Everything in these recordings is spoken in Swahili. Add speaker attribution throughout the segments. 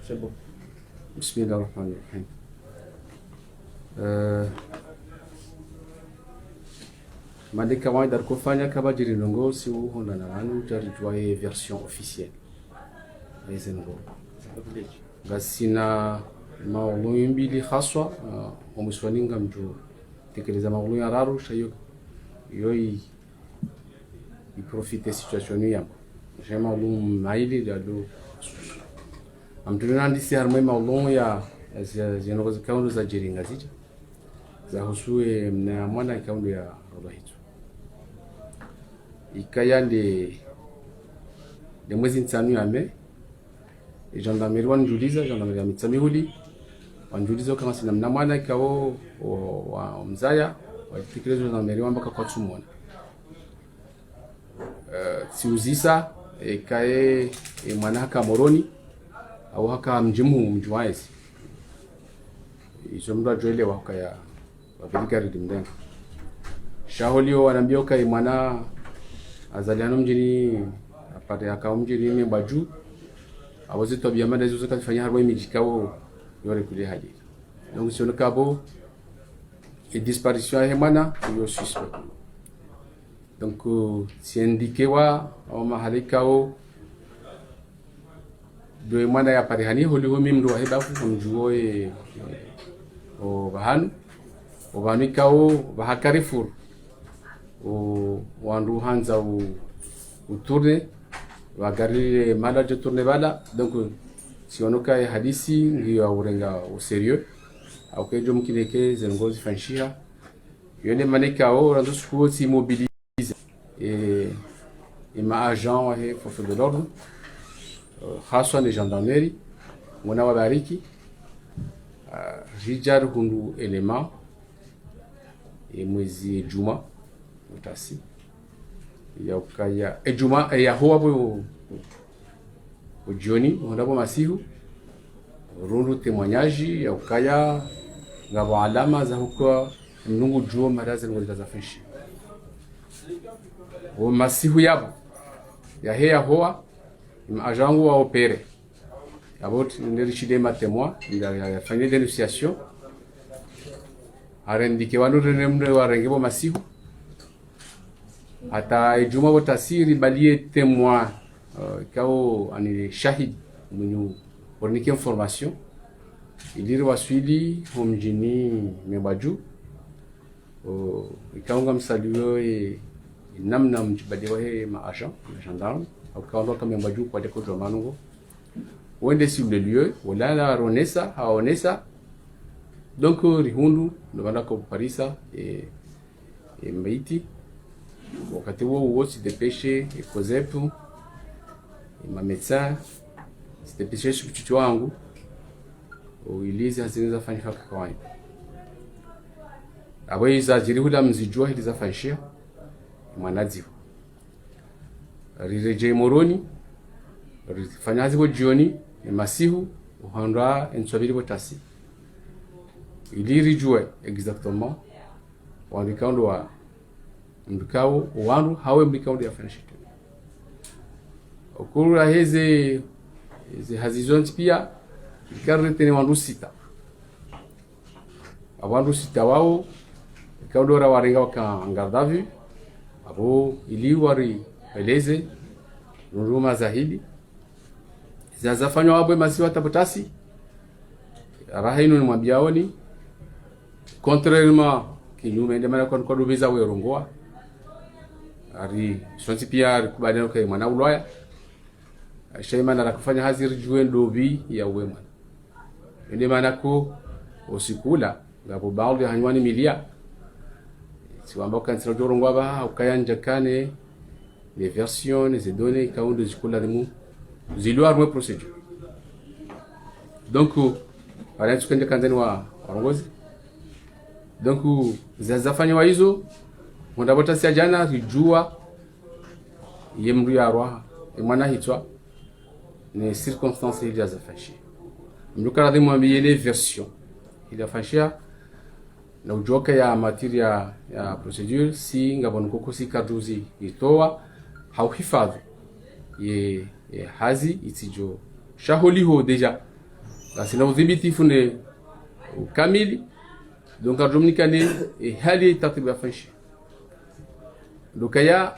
Speaker 1: C'est bon.
Speaker 2: Bismillahirrahmanirrahim. Malika wa dar kufanya kama jirinongo si uhona na anu jarijwa version officielle. Ezengo. Gasina maulu mbili haswa omuswaninga mju tekeleza maulu ya raru shayo yoi iprofite situation yamo. Jema maulu maili dalo amtuna ndisi harmai maulu ya zinogo zikaundu za jiringa zija za husue mna mwana ikaundu ya rola hitu ikaya de mwezi nsanu ya me gendarmerie wanjuliza gendarmerie ya mitsamihuli wanjuliza kama sina mna mwana ikao wa mzaya walitikelezo gendarmerie wambaka kwa tsumona siuzisa ikaye mwana haka moroni au haka mjimu mjuwaezi iso mda joele wa haka ya wabirika ridimdenga shaholio wanambia kai mwana azaliano mjini apate aka mjini mbaju awazi tobia mada zuzo kafanya harwa mijikao yore kule hadi donc sur le cabo et disparition ya mwana yo suspect donc si indiqué wa au mahalikao do mwana ya parihani holi mimdo heba ku mjuo o bahanu obanikao bahakarifur o wandu hanza o tourner wagari mala de tourner bala donc si onoka hadisi ngiyo aurenga au sérieux au kejo mkileke zengozi fanshia yone manikao rando skuo si mobiliser et ma agent et force de l'ordre haswa ni gendarmerie mwana wa bariki rijar hundu element et mwezi juma utasi ya ukaya juma ya huwa bo ujoni ndabo masihu rundu témoignage ya ukaya ngabo alama za huko mnungu juo maraza ngoliza za fishi o masihu yabo ya heya huwa ajangu wa opere abot nderishide ma témoin ya fanya dénonciation arendike wanu renemre warengebo masihu ata ijuma botasiri balie témoin kao ani shahid mwenye ornike information iliri waswili homjini mebaju ikaunga msalio namna mjibadiwa he ma agent gendarme au kaondo kama mebaju kwa deko jomanungo wende sur le lieu wala la ronesa haonesa donc rihundu ndobanda ko parisa et maiti wakati huo si dépêché et kozepu ma médecin si dépêché substitut wangu uilizi hazinaweza fanyika kwa kawaida abai za jirihula mzijua hili za fanyishia mwanazivu rireje moroni rifanya hazibo jioni masihu uhanda enswabiri botasi ili rijue exactement wandikaundo wa mbikao wandu hawe mbikaundo ya fanashite okura heze hazizonti pia ikarete ni wandu sita awandu sita wao ikaundo ra warenga waka ngardavu abo ili wari eleze nuruma zahidi zazafanywa wabwe masiwa tabotasi rahinu ni mwabiaoni contrairement kinyume ndemana kwa dubiza werongoa ari sonti pia arikubaliana kwa mwana ulaya shaima na kufanya haziri juen dobi ya wema ndemana ko osikula ngabo baadhi hanywani milia siwamba kan siro dorongoa ba ukayanja kane les versions les données kaundo zikula dimu zilwa rwe procedure donc ala tukende kanzani wa warongozi donc zazafanywa hizo ndabota sia jana rijua yemru ya roha mwana hitwa ni circonstances ili zafashi mduka radhi mwambie les versions il a fashia na ujoka ya materia ya procedure si ngabon koko si kaduzi itoa hauhifadhi ye hazi itijo shaholiho deja basi na udhibiti fune kamili donc adomnikane hali tatibu ya fanshi dokaya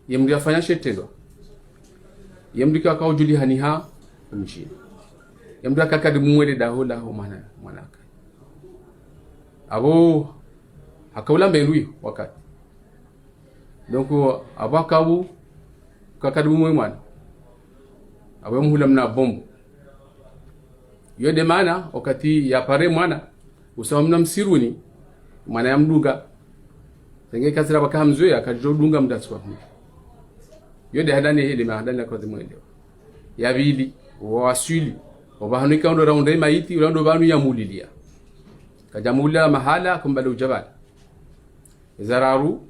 Speaker 2: yemri afanya shetendo yemri ka kaujuli haniha nchi yemri akakadi mwele dahola ho manaka abo hakawla mbelui wakati donc abakabu kakadi mwe mwana abo muhula mna bombo yode mana wakati ya pare mwana usawa mna msiruni mwana ya mduga senge kasira baka hamzoya akajodunga mdatswa yode hadani hele mahadani kwa mwele ya bili wasuli obahanika ndo raunde maiti ndo banu ya mulilia kajamula mahala kumbalo jabal zararu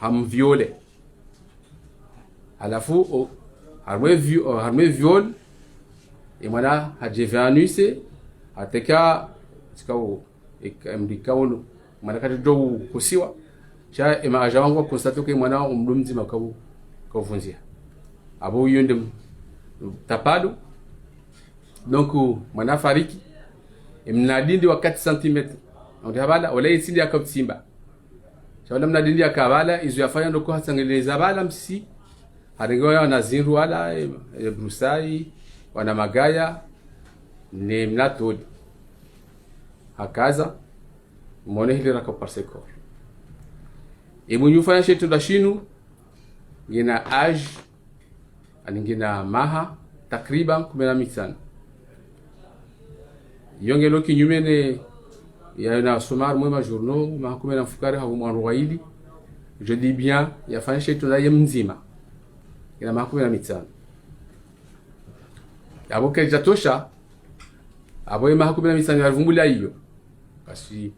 Speaker 2: hamviole alafu harme viol et mwana hajevanuse ateka sikao mdikao mwana kati do kusiwa cha ema ajawango constate que mwana umdumzi makau kavunzia abo yonde tapado donc mwana fariki mnadindi wa 4 cm ndio habala wala isindi akatsimba cha mnadindi akabala izo yafanya ndoko hasangeleza bala msi haringoya na zinru wala brusai wana magaya ni mnatodi hakaza mone hilira kwa parseko emunyu fanya shetu da shinu gina age aningina maha takriban 15 yongelo kinyumene ya na somar mwema journaux ma kumena mfukari ha mwanro waili je dis bien ya fanya shetu da yemzima gina ma 15 abo kejatosha abo ema 15 yavumbula hiyo basi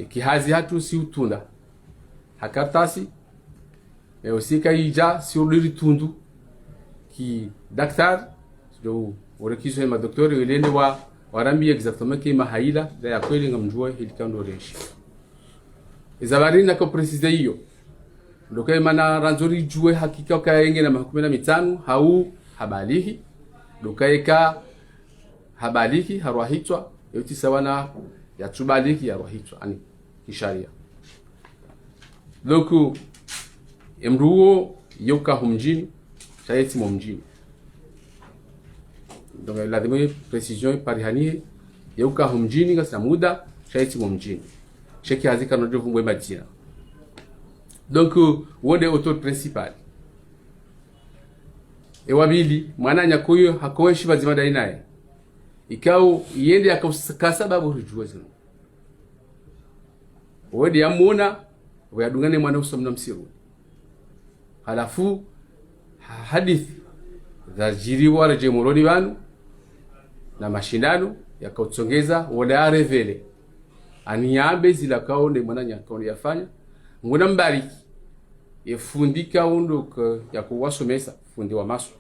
Speaker 2: kihazi hatu si utunda hakatasi usika ija si uliri tundu ki daktar do orekizo ma docteur elene wa warambi exactement ki mahaila da ya kweli ngamjua ilikando reshi izabarina ko precise hiyo ndoka mana ranzori jue hakika kaenge na 15 hau habalihi dokaeka habaliki harwahitwa yote sawana ya tubaliki ya rohitwa ani kisharia donc emruo yoka humjini chaiti mumjini donc la demi précision parihani yoka humjini ngasa muda chaiti mumjini cheki hazika no jovu madina donc wode auteur principal ewabili mwana nyakuyo hakoeshi bazima dai naye ikao yende akasababu rujuwezo wodi yamuona wayadungane mwana usomna msiru halafu hadithi za jiri wala jemorodi banu na mashindano yakautsongeza wala revele aniambe zila kaonde mwana nyakaonde yafanya nguna mbariki yefundika undo yakuwasomesa fundi wa maso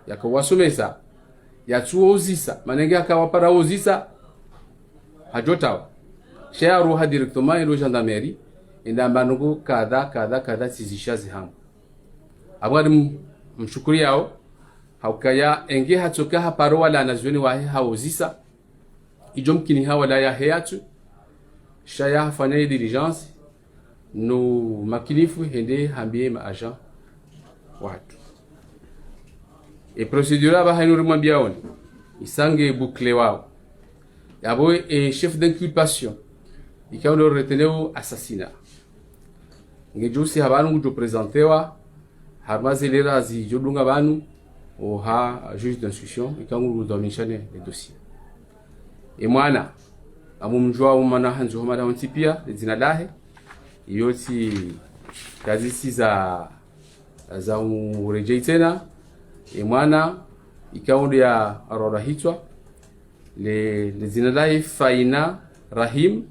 Speaker 2: yakuwasomesa yatuozisa manenge akawapara ozisa hajotawa shaya roha directement ilo gendarmerie inda manugo kadha sizishazi hamu abwadi mshukuri yao haukaya enge hatoka haparo wala nazweni wahe haozisa ijomkini hawala ya hayatu shaya hafanya diligence no makinifu hende hambie ma agent watu et procédure ba haynuri mwambia oni isange boucler wao yabo et chef d'inculpation ikao reteneu assassinat ngejusi habanu ngujo presentewa harmazelera zi jodunga banu o ha juge d'instruction ikao ngudomishane le dossier et mwana amumjua umana hanzo mara ontipia zina dahe yoti kazi si za urejei tena mwana ikaunde ya arora hitwa le zinadai faina rahim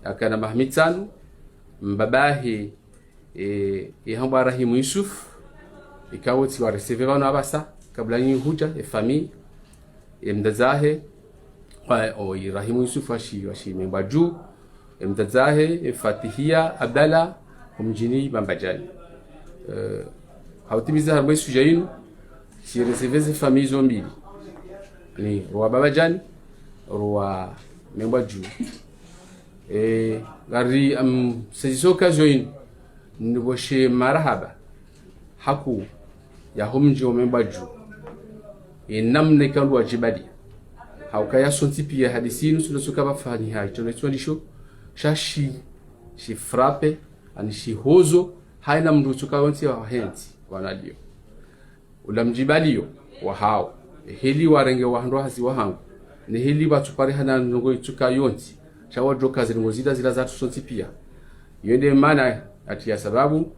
Speaker 2: akana mahmitsan mbabahi hamba rahim yusuf ikawoti wa receiver na abasa kabla yin huja ya famille mdazahe kwa rahim yusuf washi membaju mdazahe fatihia abdalla kumjini bambajani hautimiza harmwe sujainu si receveze famille mbili ni Rua Babajani Rua Membwa Juu gari ces occasions ni boshe marhaba haku ya homji o Membwa Juu namne kandu wajibadi haukaya sonti pia hadisinu sulosuka bafani hai tonetwalisho shashi shi frappe ani shi hozo haina mndu tukawonti wa henti wanadio ulamjibaliyo wa hao heli warenge wa ndo hazi wa hangu ni heli batupare hana ngo tukayonti chawa joka zilingozida zila za sonti pia yende maana ati ya sababu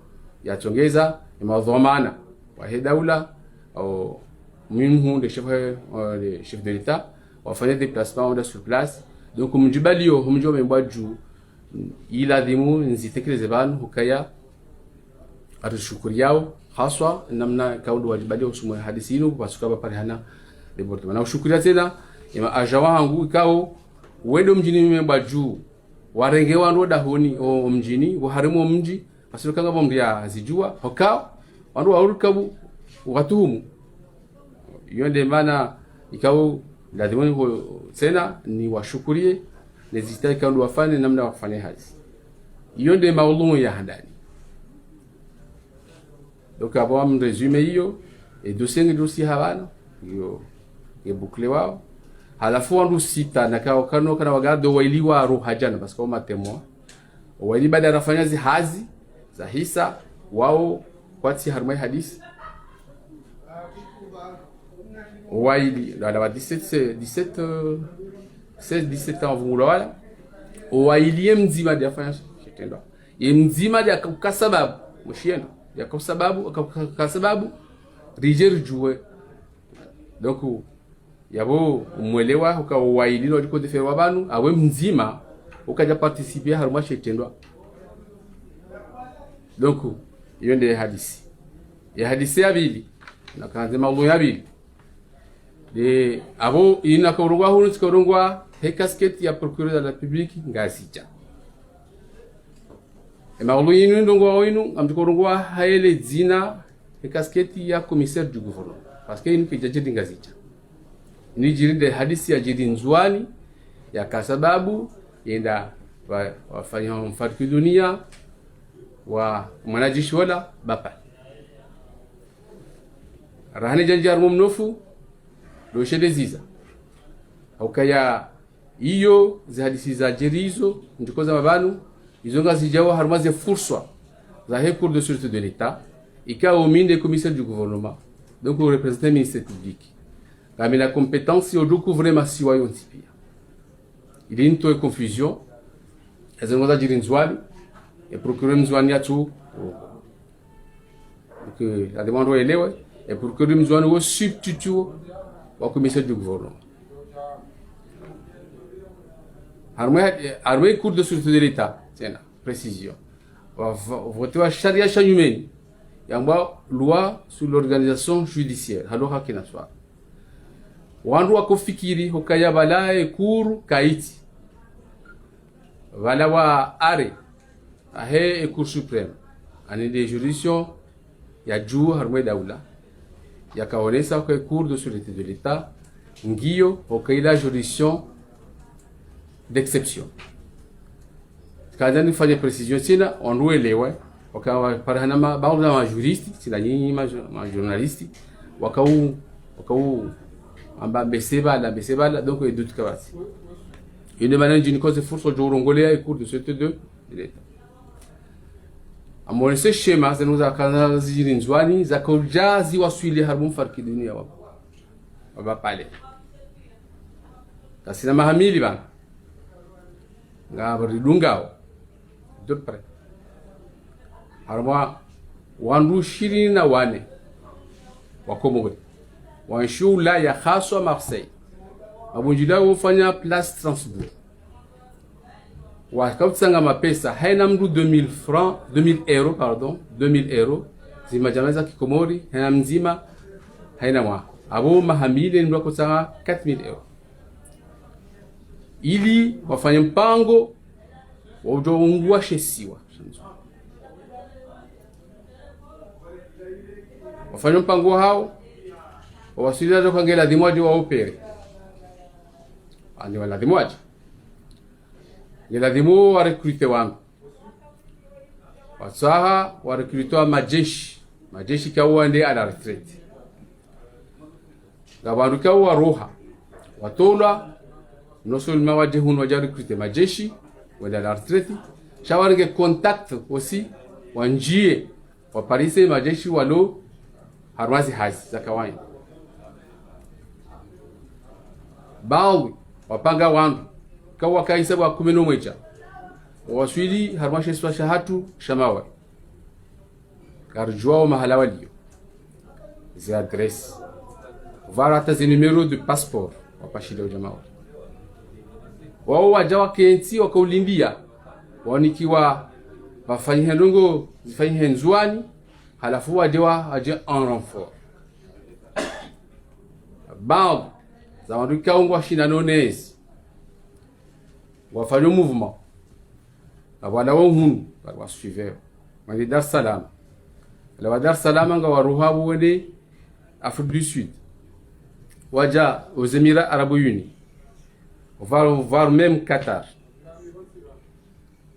Speaker 2: yatongeza imadhamana wa hedaula au minhu de chef de l'état wafanya déplacement sur place donc mjibaliyo humjo Membwa Juu ila dimu nzitekeleze banu hukaya atushukuri yao haswa namna kaundo wajibaliyo usumo hadisinu basuka bapare hana departement na ushukuria tena ima ajawa wangu ikao wedo mjini Membwa Juu warenge wandu dahoni o mjini waharimo mji basuka ngabo mria zijua hokao wandu warukabu watuhumu yonde mana ikao lazima tena ni washukurie nezita kandu wafanye namna wafanye hazi yonde maulumu ya handani donc abo am resume hiyo et dossier habana yo boucler wao halafu wandu sita na kao kano kana wagado wailiwa roha jana parce que matemo waili baada ya rafanya hazi za hisa wao kwati harmai hadisi waili la 17 ans vungulawala waili mzima dia fanya kitendo mzima dia kwa sababu mshiendo ya kwa sababu rijer juwe donc yabo mwelewa uka waili no diko deferwa banu awe mzima ukaja participer haruma kitendo donc yonde hadisi ya hadisi ya bili na kanze maulu ya bili de abo ina korongwa hunu korongwa he casquette ya procureur de la République ngazija maulu inu ndongwa inu amkorongwa haele zina he casquette ya commissaire du gouvernement parce que inu kijaje ngazija ni jirinde hadisi ya jiri nzwani ya kasababu yenda wafanya mfariki dunia wa mwanajishi wala bapa rahani janjar mumnofu doshe deziza haukaya iyo zihadisi za jerizo ndikoza mabanu izo ngazi jawa harumaze fursa za he cour de sûreté de l'état ikao minde commissaire du gouvernement donc au représentant ministère public kama la compétence au découvrir masiwa yontipia ili nto confusion ezengoza jirinzwali et procureur mzwani atu que la demande elewe et procureur mzwani wo substitut au commissaire du gouvernement armée cour de sûreté de l'état tiens précision voter wa sharia shanyumeni yamba loi sur l'organisation judiciaire haloha kinaswa wandu wakofikiri hokaya balae kuru kaiti wala wa are ahe cour suprême ani de juridiction ya juu harmwe daula yakaonesa kwa cour de sûreté de l'état ngio hokaila juridiction d'exception kadani fanya précision tena onruelewe wakawa parana baadhi ya juristi sina nyinyi ma journalisti wakau amba besebala donc et d'autres kawasi une manière d'une cause force jorongolea et cour de sûreté de l'état amone ce schéma ça nous a kana zirinzwani za kojazi waswili harbum farki dunia waba pale kasina mahamili bana ngabari dungao de près harwa wandu 24 wakomogwe wanshula ya khaswa Marseille abunjida ufanya place Strasbourg wakautanga mapesa haina mdu 2000 francs 2000 euros pardon 2000 euros zima jamaza kikomori haina mzima haina mwa abo mahamile ndio kutanga 4000 euros ili wafanye mpango wajoungua shesiwa wafanye mpango hao wasili zo kangela dimwaji wa opere ani wala dimwaji ngela dimu wa recruiter wangu wasaha wa recruiter majeshi kawa ndi ala retraite gabandu kawa roha watola non seulement wajehun waja recruiter majeshi wala la retraite shawarige contact aussi wanjie wa parise majeshi walo harwazi hazi za kawaida bawi wapanga wangu kawa kaisa wa 11 waswili harmashe swa shahatu shamawa karjua mahala walio zi adresse vara hata zi numero de passeport wapashile jamaa wao wajawa kenti wakaulindia wanikiwa wafanyia ndongo zifanyia nzuani halafu wajewa aje en renfort bawi za wanduka ungwa shina nonezi wafanya mouvement wala wahunu wa suiveur mali Dar Salam la Dar Salam nga waruhabu wende Afrique du Sud waja aux Émirats Arabes Unis on va voir même Qatar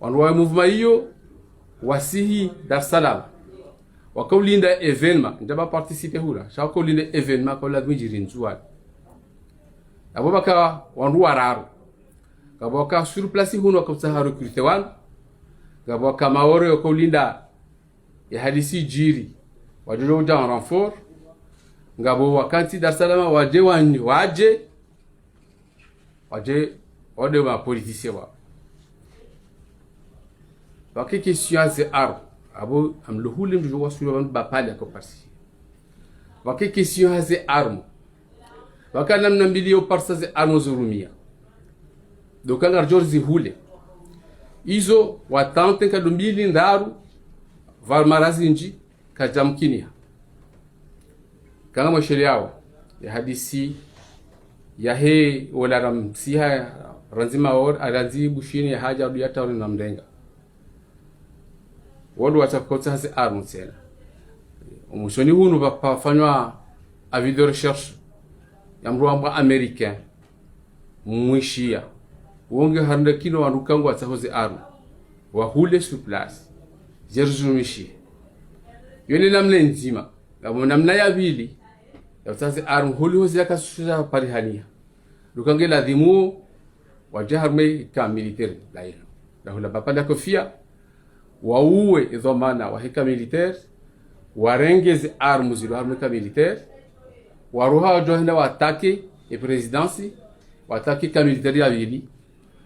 Speaker 2: wanwa mouvement hiyo wasihi Dar Salam wakaulinda événement ndaba participer hula shakaulinda événement kwa la dwijiri nzuwa abobaka wandu wararu kaboka sur place huno wakatsa recruter wan kaboka maore yakaulinda ya hadisi jiri wajojo en renfort ngabo wakati Dar Salam waje wade ma politicien wa bakki question c'est ar abo am le hulim du wasu ba pale ko parsi bakki question c'est arme wakana mnambilio parsa ze arme zurumia dokanga George hule izo watante kadumbili ndaru valmarazinji kajamkinia kanga mashele yao ya hadisi ya he wala ramsiha ranzima or aranzi bushini ya haja ya tauri na mdenga wadu watakota hasi armu tena umushoni hunu bapafanywa avis de recherche ya mruamba américain mwishia wonge hande kino wanukangu watahoze armu wahule sur place jerzumishi yoni namle nzima ngamo namna ya bili ya utaze armu huli hozi yakasusa parihania lukange la dimu wajaharme ka militaire laila la hula bapala kofia wauwe idhamana wa heka militaire warengeze armu zilo harme ka militaire waruha johenda watake e presidency watake ka militaire ya bili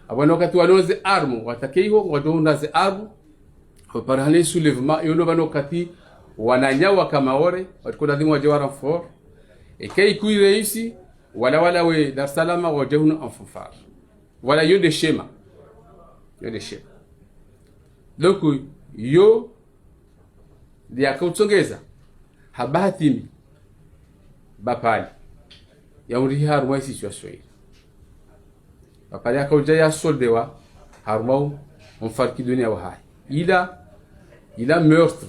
Speaker 2: abona wakati waloze armu watake hiyo wajonda ze armu parahane soulèvement yono bano kati wananyawa kama ore watukona dimu wajewa renfort et kay kuy réussi wala we Dar Salam wajehuna en fanfare voilà yo de schéma donc yo dia kautsongeza habatimi bapali ya uri harmo situation hii bapali akauja soldewa harmo on farki dunia wa hai il a meurtre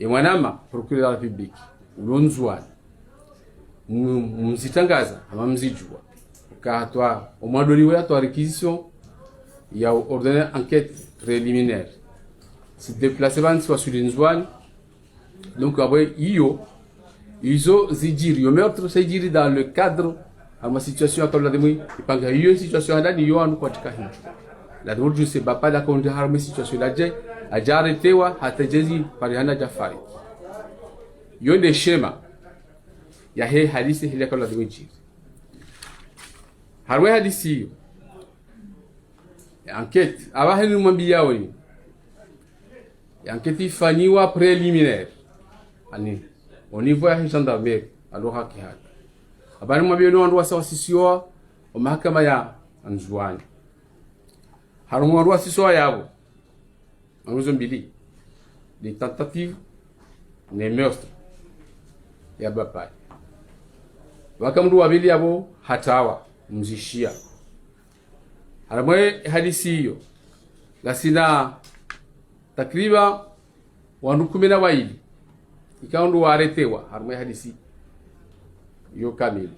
Speaker 2: et mwanama procureur de la République ulonzwani mzitangaza ama mzijua ukatwa omwadoliwe atwa réquisition ya ordonner enquête préliminaire se déplacer ban soit sur l'inzwani donc après izo zijiri yo meurtre zijiri dans le cadre ama situation comme la demi ipanga hiyo situation ndani yo anu katika hiyo la droit se bapa la konde harme situation la je ajaretewa hata jezi parihana jafari yo de shema ya he hadisi hile kala dwiji harwe hadisi yo enquête aba henu mambia woni enquête ifanywa préliminaire ani au niveau ya gendarmerie alors haki abani mambia no ndo wasawasisiwa o mahakama ya Anzwani harumu ndo wasisiwa yabo anguzo mbili des tentatives de meurtre ya bapa wakamdu wabili yabo hatawa mzishia haramwe hadisi hiyo lasina takriban wandu 12 ikawa ndo aretewa harumwe hadisi yo kamili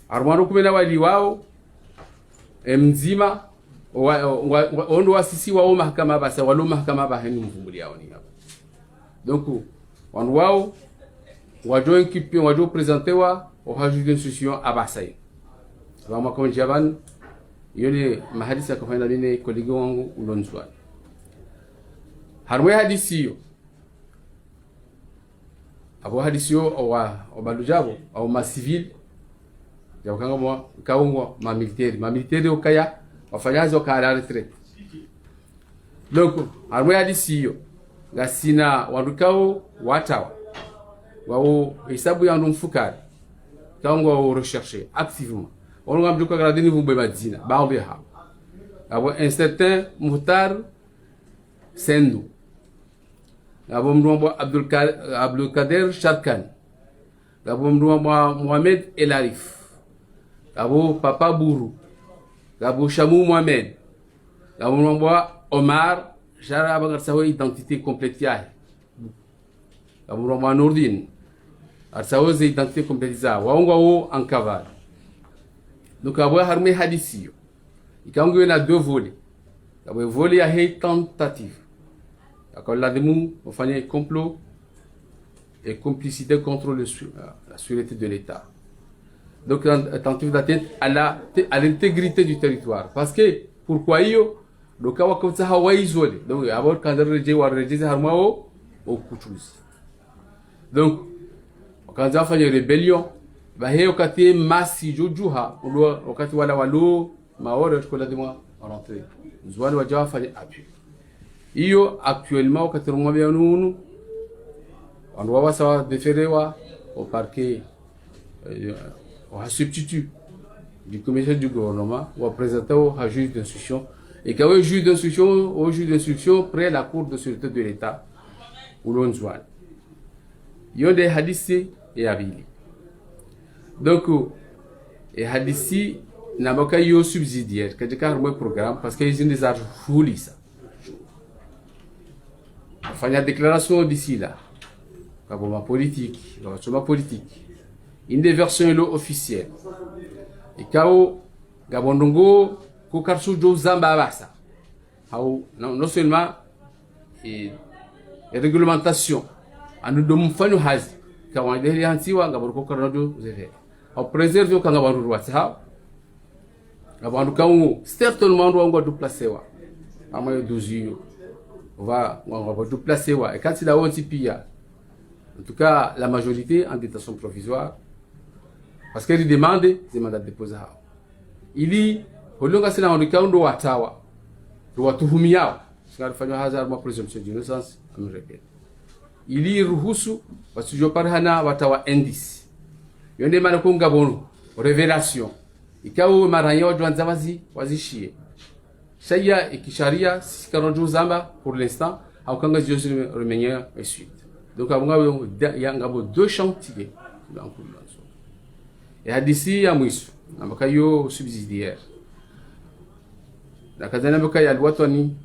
Speaker 2: harumwa kumena wali wao mzima ondo wasisi wao mahakama basa walo mahakama ba henu mvumbuli yao ni hapa donc wan wao wajo equipe wajo presentewa au juge d'instruction abasai kama kwa jaban yone mahadisi akafanya nini kolegi wangu ulonzwa harumwe hadisi yo abo hadisi yo au balujabo au ma civil ya wakanga mwa kaungwa ma militaire okaya wafanyazi wakala retraite donc harumwe hadisi yo gasina wandukao watawa wao hesabu ya ndumfukari kaungwa au rechercher activement on va bloquer la dernière vumbe madina baombe ha abo un certain Muhtar Sendou abo mdombo Abdul Kader Sharkan abo mdombo Mohamed El Arif abo Papa Bourou abo Chamou Mohamed abo mdombo Omar jara abagar sawo identité complète ya abo mdombo Nourdine arsawo identité complète za waongo wo en cavale. Donc abo harumwe hadisi yo ikangu na deux volets abo volet ya hei tentative akola demu ofanye complot et complicité contre la sûreté de l'État. Donc tentative d'atteinte à l'intégrité du territoire parce que pourquoi yo donc awakotsa hawa isolé donc abo kadar je war reje harumwa o kuchuzi donc quand afanye rébellion baheo kati masi jojuha ulo wakati wala walo maore tukola dimwa rentrer zwali wajawa fanya appui hiyo actuellement wakati ngombe nunu on wa sawa déférewa au parquet au substitut du commissaire du gouvernement ou présenté au juge d'instruction et quand le juge d'instruction près la cour de sûreté de l'État ou l'onzwan yo des hadisi et abili. Donc et hadisi na boka yo subsidiaire que de harumwe programme parce que ils ont des argent fouli ça fanya déclaration d'ici là kaboma politique kaboma politique une des versions officielles et kao gabondongo ko karsu jo zamba basa how non seulement et réglementation anu dom fanu hazi kawa dehli hansiwa gaborko karado zefe au préserver kanga bandu watsa abandu kawo certainement ndo ngo déplacer wa amayo dozio va ngo déplacer wa et quand il a onti pia en tout cas la majorité en détention provisoire parce qu'il demande des mandats de dépôt il y holonga sina ndo kaundo watawa ndo watuhumiao sinafanywa hazard ma présomption d'innocence amrepet ili ruhusu wasijoparhana watawa indice yonde mana kunga bonu revelation ikawo maranya wajwanza wazishie shaya ikisharia sikarojo zamba pour l'instant au kanga Dieu remenye et suite donc abunga ya ngabo deux chantiers dans le et hadisi ya mwisu ambakayo subsidiaire la kazana mbaka lwatoni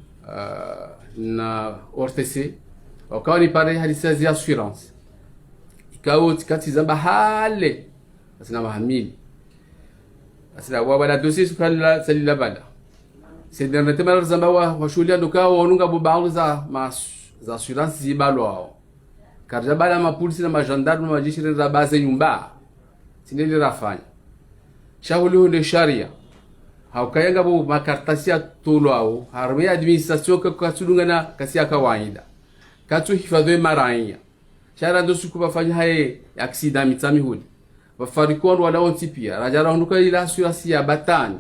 Speaker 2: na ORTC wakawa ni pare hadisi za assurance ikawo tikati zamba hale asina mahamili asina wabala dossier sukala salila bala c'est dernier tema zamba wa shulia ndoka wonunga bobangu za assurance zibalo karja bala mapolisi na magendarme majishiri za base nyumba sineli rafanya shahuli hunde sharia haukayanga bo makartasi ya tolo au harme administration ka tulunga na kasia kawaida katu hifadhi maranya shara ndo suku bafanya haye accident mitami hudi bafarikon wala ontipia rajara hunduka ila assurance ya batani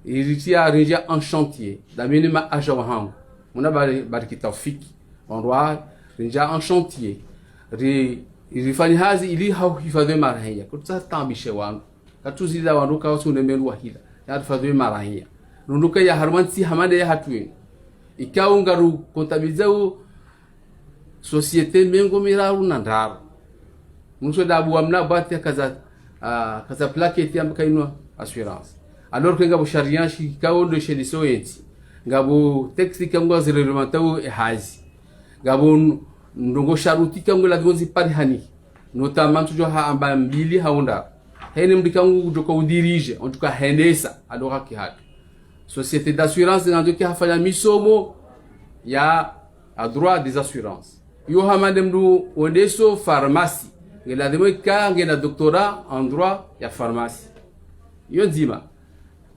Speaker 2: iritia reja en chantier da minima agent hangu muna bariki tawfiki on reja en chantier rifanya hazi ili hifadhi maranya kutsa tambishe wangu katuzila wanduka wasu nemelu wahila ya hifadhi maranya nunduka ya harmansi hamade ya hatwini ikaungaru kontabilizao société mengo miraru nandaru muso dabu amna bati kaza plaquette ambaka ino assurance alors que ngabo sharia shi kaondo chez les soyenti ngabo texte kango réglementation e hazi ngabo ndongo sharuti kangu la gonzi pari hani notamment jo ha amba mbili haunda hene mdikangu joko udirige en tout cas hendesa alora ki hatu société d'assurance ngando ki hafanya misomo ya a droit des assurances yo hamande mdu ondeso pharmacie ngela demo ka ngena doctorat en droit ya pharmacie yo nzima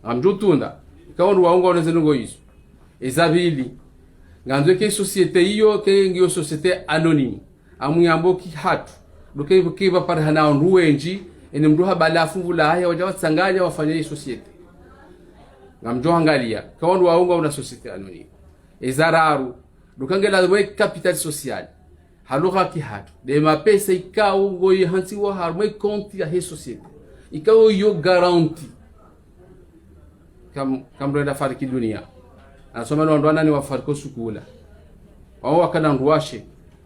Speaker 2: amjotunda kaondu waunga onezengo iso ezabili ngando ke société hiyo ke ngio société anonyme amuyambo ki hatu doke kiba par hana ruwenji ene mduha bala fungula haya wajawa tsanganya wafanya hii société ngamjo angalia kaondu waunga una société anonyme ezararu dokangela dwe capital social haluha ki hatu de mapesa ikao ngoi hansi wa harmwe compte ya hii société ikao yo garantie kam renda fariki dunia anasoma ndo nani wafariko sukula wao wakana ndwashe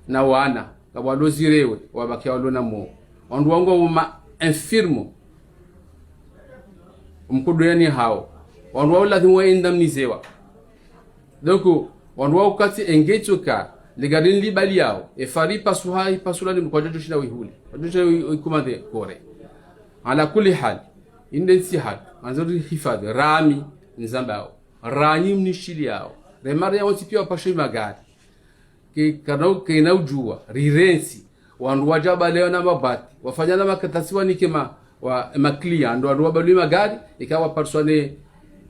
Speaker 2: na wana kabalozirewe wabakia walona mo ondu wango ma infirmo mkudu yani hao ondu wao lazima waendamnizewa donc ondu wao kati engecho ka legadin libali yao e fari pasuhai pasula ni mkwajo shina wihuli wajo ikumande kore ala kuli hal indensi hal anzuri hifadhi rami nzambao ranyi mnishili yao remari yao tipia wapashe magari ke na ujua rirensi wandu wajaba leo na mabati wafanya na makatasiwa ni kema wa maklia ndo wandu wabalui magari ikawa persone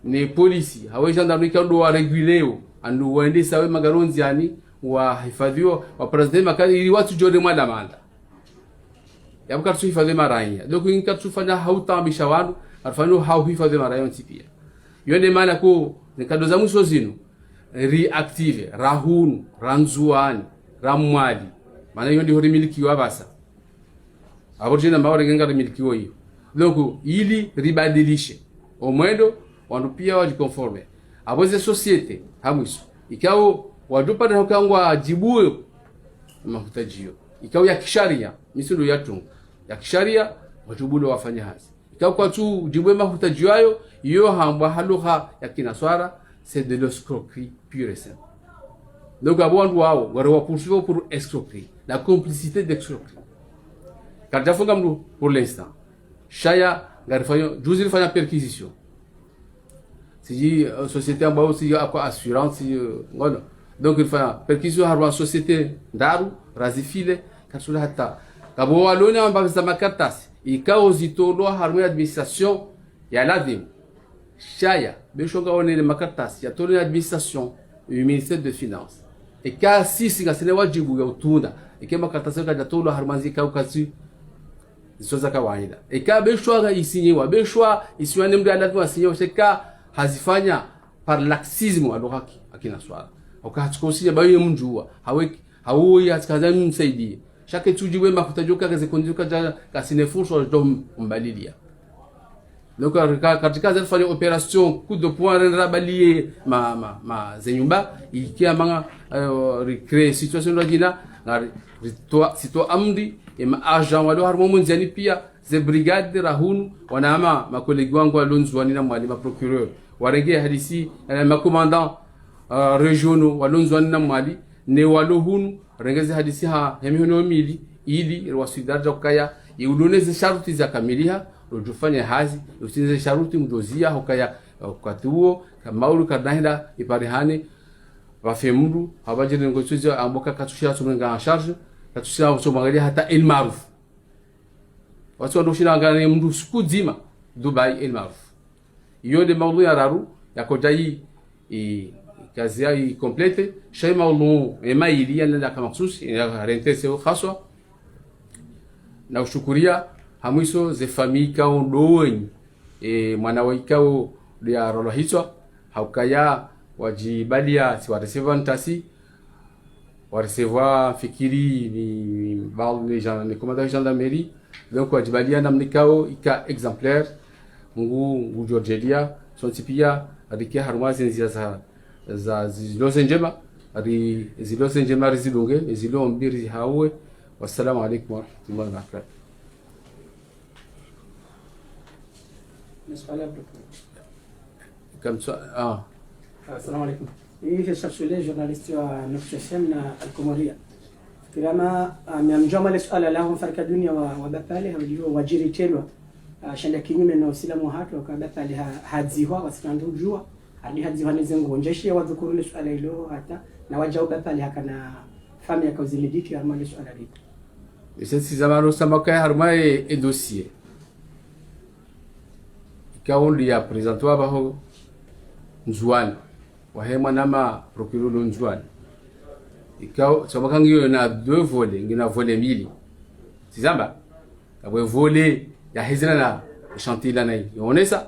Speaker 2: ne polisi hawe gendarmerie ndo wa reguleo andu waende sawe magaronzi yani wa hifadhiwa wa president makali ili watu jode mwala manda yabuka tu hifadhi maranya donc inka tufanya hautambisha wandu afanya hauhifadhi maranya tipia yone maana ko nikado za mwisho zinu reactive rahunu ranzuani ramwali maana hiyo ndio miliki wa basa aborjena mawari genga miliki hiyo donc ili ribadilishe omwendo wandu pia wajikonforme aboze societe hamwiso ikao wadupa na kangwa jibuwe mahutajio ikao ya kisharia misundo ya tungu ya kisharia wajubulo wafanya hazi ikao kwa tu jibuwe mahutajio hayo yo hamba haluha ya kinaswara c'est de l'escroquerie pure et simple donc abondu wao waro poursuivre pour escroquerie la complicité d'escroquerie kada funga mdu pour l'instant shaya ngarifanyo juzi fanya perquisition si société ambao si akwa assurance ngono donc il fanya perquisition harwa société ndaru razifile kasula hata kabo walone amba za makartasi ikao zitolo harwa administration ya ladim shaya beshonga onele makartasi ya tolo administration du ministère des finances et ka sisi ngasene wajibu ya utunda ikema makartasi ka tolo harmanzi ka ukazi zisoza kawaida e ka beshwa isinyewa beshwa isiwane mdu alatu asinyewa sheka hazifanya par laxisme aloraki akina swala ukachikosia bayo mjua hawi atikaza msaidie chaque tujiwe makutajoka kaze konjuka kasine furso ndo mbalilia donc katika zafanya opération coup de poing rabalie ma zenyumba ikia manga recréer situation rajina ngari sito amdi e ma agent walo harmo munzani pia ze brigade rahunu wanama makolegi wangu walonzwani na mwalimu procureur warenge hadisi ma commandant régionaux walonzwani na mwali ne walohunu rengeze hadisi ha hemihono mili ili wasidaraja kaya iuloneze sharuti za kamiliha rujufanya hazi usize sharuti mdozia hokaya kwatuo kamaulu kadahida iparihane wafemuru habajiri ngochuzo amboka katushira tumenga charge katushira somangalia hata el maruf watu ndoshira ngane mdu sikuzima Dubai el maruf iyo de mawdu ya raru yakodai kazi yai complete shay mawdu emaili yana kama khusus ya rentese khaswa na ushukuria hamwiso ze famille kao ndoni mwana waikao ya rolo hicho haukaya wajibalia si wareceiver ntasi wareceiver fikiri ni bal les gens les commandants gendarmerie donc wajibalia namnikao ika exemplaire ngu Georgelia son tipia adikia harmazi za zilose njema ari zilose njema rizidunge zilo mbiri hawe wassalamu alaykum wa rahmatullahi wa barakatuh. Comme ça,
Speaker 1: السلام عليكم. إيه شرشولي جورناليست نفس الشام الكومورية. kirama amjama le swala la hum farka dunia wa bapale hawajua wajiri telwa shanda kinyume na usilamu hatu kwa bapale hadziwa wasikandu jua hadi hadziwa ni zengo njeshi ya wadhukuru le swala hilo hata na wajao bapale hakana famu ya kauzilidiki arma le swala hilo
Speaker 2: sisi zamano samaka harma e dossier ikaondi ya presentoa baho nzuani wahema nama procureur nzuani ikao samaka ngiyo na 2 volets ngina volet mili sizamba abwe volet ya hizina na chantier la nai yonesa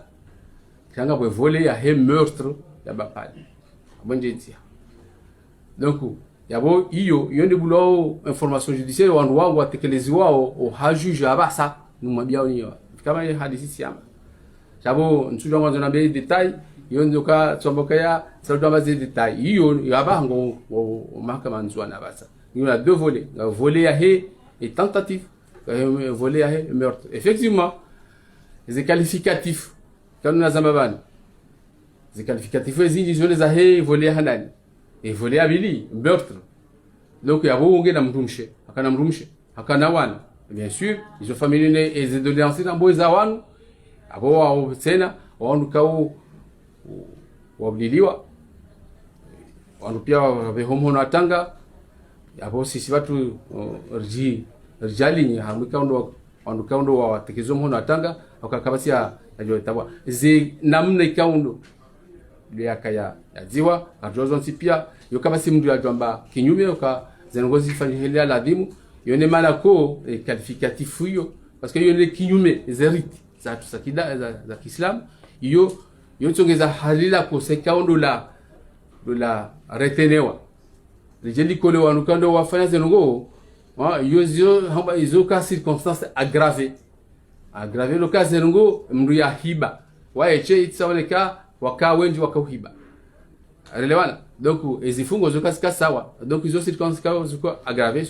Speaker 2: kanga bwe volet ya he meurtre ya bapali abonje tia donc yabo iyo yonde bulo information judiciaire wandu wangu watekelezi wao o hajuge abasa numabia uniyo kama ile hadithi siama yabo ntujo ngwanzo na bei detail yonde ka tsomboka ya saudo bazi detail iyo yabango o mahakama nzwana basa il y a 2 volets le volet ya he et tentative le volet ya he meurtre effectivement les qualificatifs quand nous avons les qualificatifs les indices za he volet hanani et volet abili meurtre donc yabo ngena mtumshe akana mtumshe akana wana bien sûr ils ont familié et les doléances dans boza wanu abo wao tena wandu kao wabiliwa wandu pia wabehomo atanga abo sisi watu rijali hamika wandu kaundo watekezo mhono atanga wakakabasia najua tabwa zi namna ikaundo liaka ya ziwa arjozo pia yokabasi mndu ya jamba kinyume yoka zengozi fanyihela ladhimu yone maana ko qualificatif hiyo parce que yone kinyume zeriti za tusakida za Kiislamu hiyo yotongeza halila ko sekaundo la retenewa lijeli kole wanukando wafanya zengo yo hamba izoka circonstance aggravée le cas zengo mndu ya hiba waeche itsawaleka waka wenji wakauhiba relewana donc ezifungo zoka sawa donc izo circonstances ziko aggravées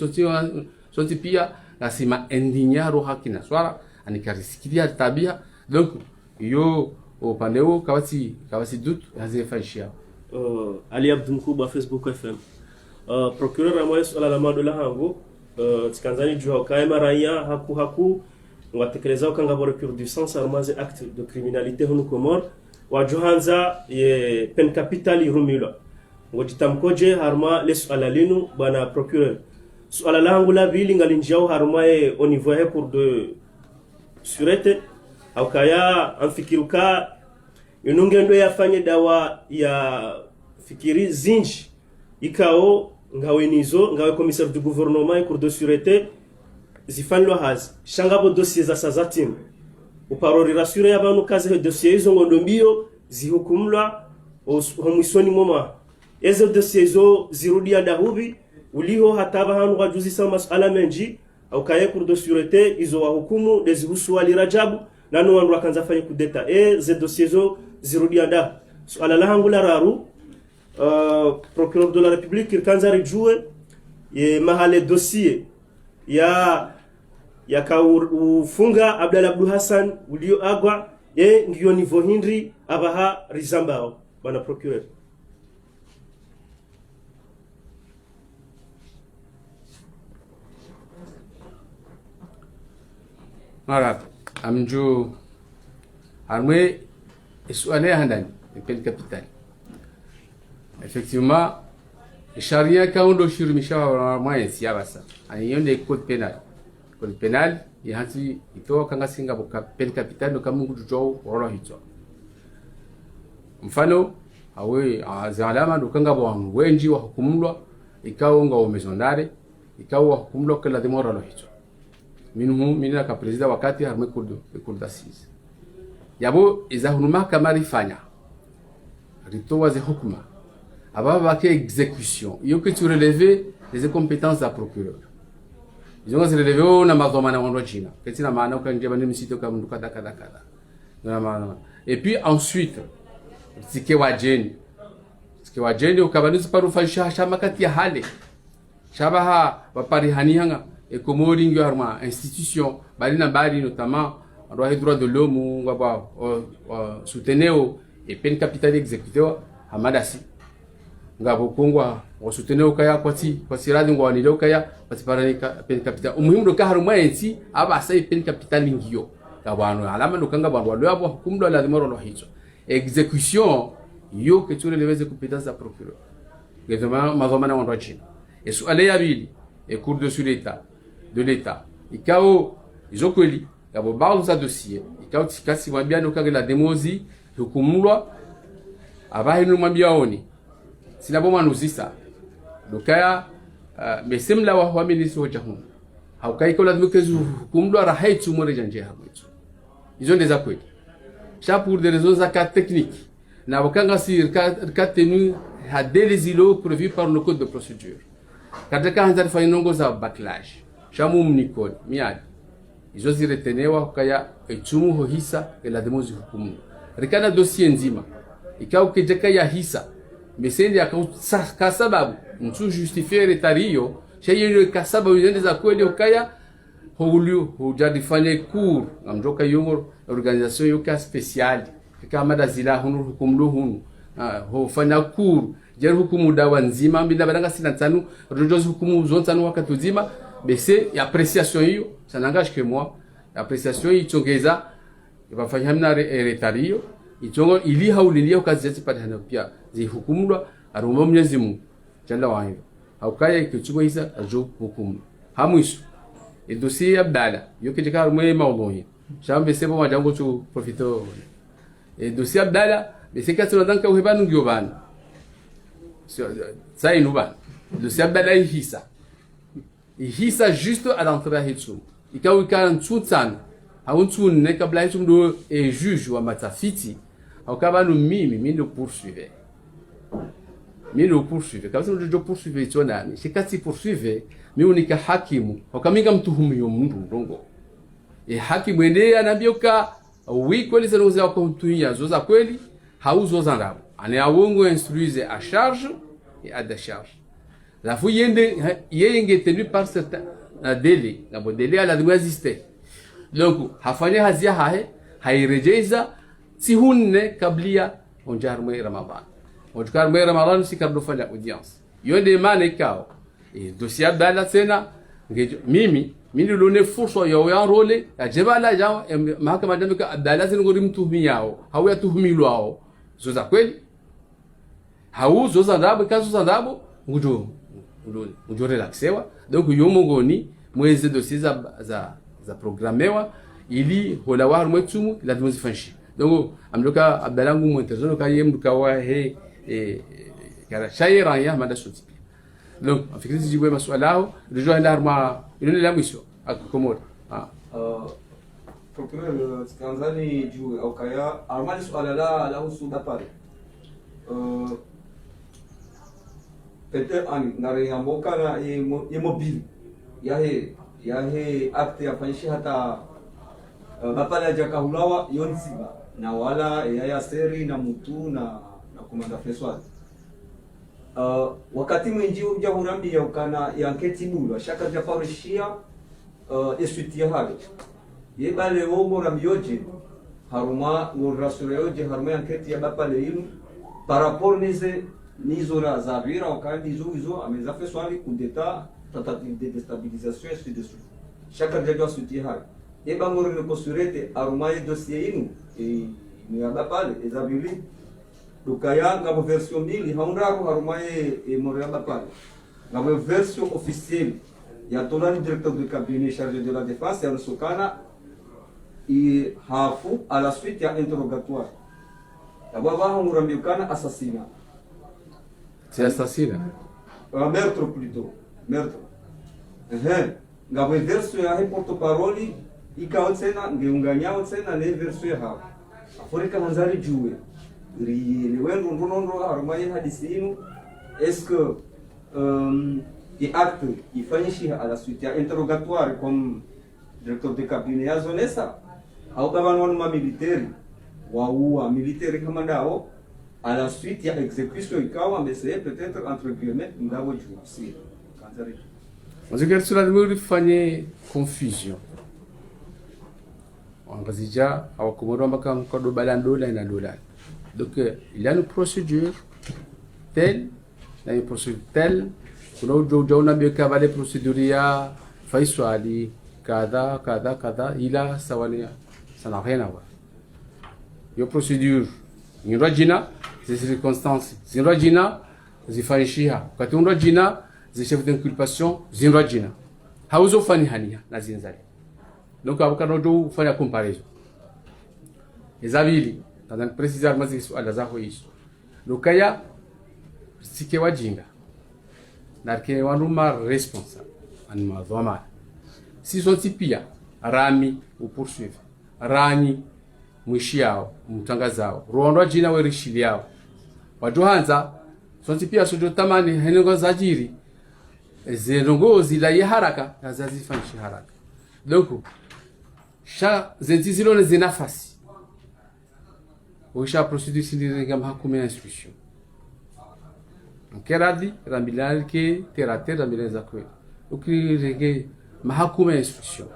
Speaker 2: soti pia lazima endinyaro haki na swala anikarisikia tabia donc yo upandeo kawasi dut hazifanyishia
Speaker 3: Ali Abdou Mkubwa Facebook FM procureur amwe swala la madola hango tikanzani jua kaema raia haku ngatekeleza ukanga bore pure du sens armaze acte de criminalité hunu komor wa johanza ye pen capital irumilo ngojitamkoje harma le swala linu bana procureur swala langu la bili ngalinjao harma au niveau he pour de surete au kaya amfikiruka inungendo yafanye dawa ya fikiri zinji ikao ngawe commissaire du gouvernement pour de surete zifanlo hazi shangabo dossier za sazatim uparori rasure y'abantu kaze dossier izo ngondo mbio zihukumlwa homwisoni moma ezo dossier izo zirudia dahubi uliho hataba hanu wajuzi sa masala menji au kaye pour de surete izo wa hukumu dezihusu wali rajabu nanu wandu wakanza fanye kudeta ze dossier izo zirudia da swala la hangu la raru procureur de la République kirkanza rijue ye mahale dossier ya kaufunga Abdallah Abdou Hassan ulio agwa ngiyo nivo hindri abaha rizambao bana procureur
Speaker 2: mara amju arme suale handani pen capital effectivement charia kaundo shirimisha wa moyen siabasa ani yonde code pénal yahansi ito kanga singa boka pen capital no kamungu tujo rolo hito mfano awe azalama ndo kanga bo wenji wa hukumulwa ikao nga umezondare ikao wa hukumulwa kala de moralo hito minna ka president wakati harme cour d'assises yabo izahunuma kamari fanya rito waze hukuma ababa ke exécution yo que tu relever les incompétences du procureur ils ont relevé na mazomana wando china ketina maana ukanje bani msito kama mduka kada na maana et puis ensuite sike wajeni ukabaniza paru faisha shama kati ya hale shabaha bapari hanihanga et komori ngyo harma institution bali na bali notamment droit de l'homme ngaba soutenir et peine capitale exécuteur hamadasi ngabo kongwa wasutene ukaya kwa siradi ngwani leo kaya pasiparani pen capital umuhimu ndo kaharo mwensi aba sai pen capital ngio kabano alama ndo kanga bando leo abo hukumu la dimoro no hizo execution yo que tu leweze compétence za procureur gazama mazoma na ndo chini esu ale yabili et cour de l'état ikao izokweli yabo baadhi za dossier ikao tikasi mwambia ndo kanga la demozi hukumulwa abahi no mwambia oni sina boma nuzisa dokaya mesemla wa ministre wa jahun haukai ko lazima kezu kumdo rahaitu mo rejanje hamwetu izo ndeza kweli cha pour des raisons techniques na wakanga sir ka tenu ha des îlots prévus par le code de procédure katika hanzari fainongo za backlash shamu mnikoni miadi izo ziretenewa kaya etumu ho hisa la demozi hukumu rikana dossier nzima ikao kejeka ya hisa mesende ka sababu mtu justifier retario shayyo ka sababu yende za kweli ukaya hulu hujadifanye cour amjoka yongo organisation yoka special kama dazila hunu hukumlu hunu ho fanya cour jer hukumu dawa nzima mbinda baranga sina tanu rojo hukumu zontanu wakati nzima bese ya appréciation hiyo ça n'engage que moi l'appréciation itongeza ibafanya hamna retario itongo ili haulilia kazi zetu pale hana pia zihukumulwa arumba Mwenyezi Mungu jalla wa ala haukaya kichumo hisa ajo hukumu hamwisu dossier Abdalla yoke jika mwe maudhui jambe sebo majango tu profito dossier Abdalla beseka tunadanka uhebanu ngiobana ça inuba dossier Abdalla hisa juste à l'entrée hitu ikaw kan tsutsan hauntu ne kabla hitu ndo juge wa matafiti haukabanu mimi ndo poursuivre kama sio ndio poursuivre hicho nani shikati poursuivre mimi unika hakimu wakaminga mtuhumiyo mtu ndongo hakimu endea anambioka kweli zero za kontuia zoza kweli hauzo zandabu ane awongo instruise à charge et à décharge la fu yenge tenu par certains délai na bo délai ala doit exister donc hafanya hazia hairejeza sihunne kablia onjar mwe Ramadan onjar mwe Ramadan sikabdo fanya audience yonde mane kao dossier Abdalla tena mimi lone furso ya role ya jebala jao mahakama jamika Abdalla tena ngori mtuhumi yao hau ya tuhumilwa hao zoza kweli hau zoza ndabo kazo za ndabo ngujo relaxewa donc yomongoni mwezi dossier za programmewa ili hola war mwetumu la dozi fanshi donc amdoka Abdalla ngumo interzo ka yemduka wa kara shaira ya mada soti donc afikiri zijibu maswala hao ndio ndio arma ile la mwisho akakomoda
Speaker 4: procureur Tanzania juu au kaya arma swala la usuda pale peut-être en nare yamboka na mobile yahe acte ya fanshi hata bapala jakahulawa yonsiba na wala ya seri na mutu na komanda François wakati mwingi uja hurambi ya ukana ya anketi bulu shaka ja parishia esutia hali yebale womo ramioje haruma ngorasurayoje haruma anketi ya bapale yinu par rapport nizo la zavira wakati hizo ameza fait swali coup d'état tentative de déstabilisation et de suite shaka ja sutia hali eba ngoro ne posturete arumaye dossier inu ni abapale ezabili dukaya ngabo version mbili haundrako harumaye moro abapale ngabo version officielle ya tonali directeur de cabinet chargé de la défense ya Rusukana et hafu à la suite ya interrogatoire d'abord va ngurambikana assassinat
Speaker 2: c'est assassinat
Speaker 4: meurtre plutôt meurtre ngabo version ya porte-parole ikawa tena ngeunganya tena ne version ha Afrika hanzari juwe ri wendo ndondo harumaye hadisi inu est-ce que et acte ifanyishi à la suite ya interrogatoire comme directeur de cabinet ya zonesa au kama wana militaire wa militaire kama ndao à la suite ya exécution ikawa mbese peut-être entre guillemets ngabo juwe si hanzari
Speaker 2: Mzee Sula nimefanya confusion. Wangazija awakomoro mpaka $1 na $1. Donc il y a une procédure telle na une procédure telle kuna ujauna beka vale procédure ya faiswali kadha kadha kadha ila sawania ça n'a rien à voir. Yo procédure nyindwa jina zi circonstances zindwa jina zifanishiha wakati undwa jina zi chef d'inculpation zindwa jina hauzo fani hania na zinzali donc abukano do ufanya comparaison ezabili tazan precisar mazi swala zako hizo lokaya sike wajinga narke wanuma responsable anima dhamana si sonti pia rami upoursuivre rani mwishi yao mtangazao rondo jina werishili yao wajohanza sonti pia sojo tamani henengo zajiri zenongo zilaye haraka azazifanshi haraka donc sha zentizilone zinafasi oisha procédure sindiringa mahakuma instruction keradi rambilal ke terate rambilal zakwe ukirege mahakuma instruction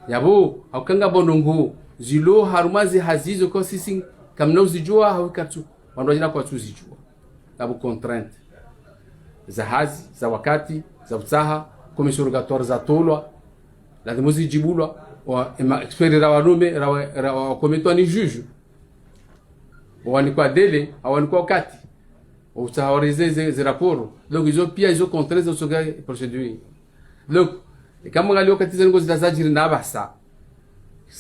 Speaker 2: yabo haukanga bonongo zilo harumazi hazizo kwa sisi kamna uzijua hawikatu wanajina kwa tuzijua sababu contrainte za hazi za wakati za utaha commission rogatoire za tolwa lazima zijibulwa wa expert rawarume rawa kometwa ni juge wani kwa dele awani kwa wakati utahorize ze raporo donc izo pia izo contrainte zo soga procédure donc kama ngali wakati zengo zitazajiri na basa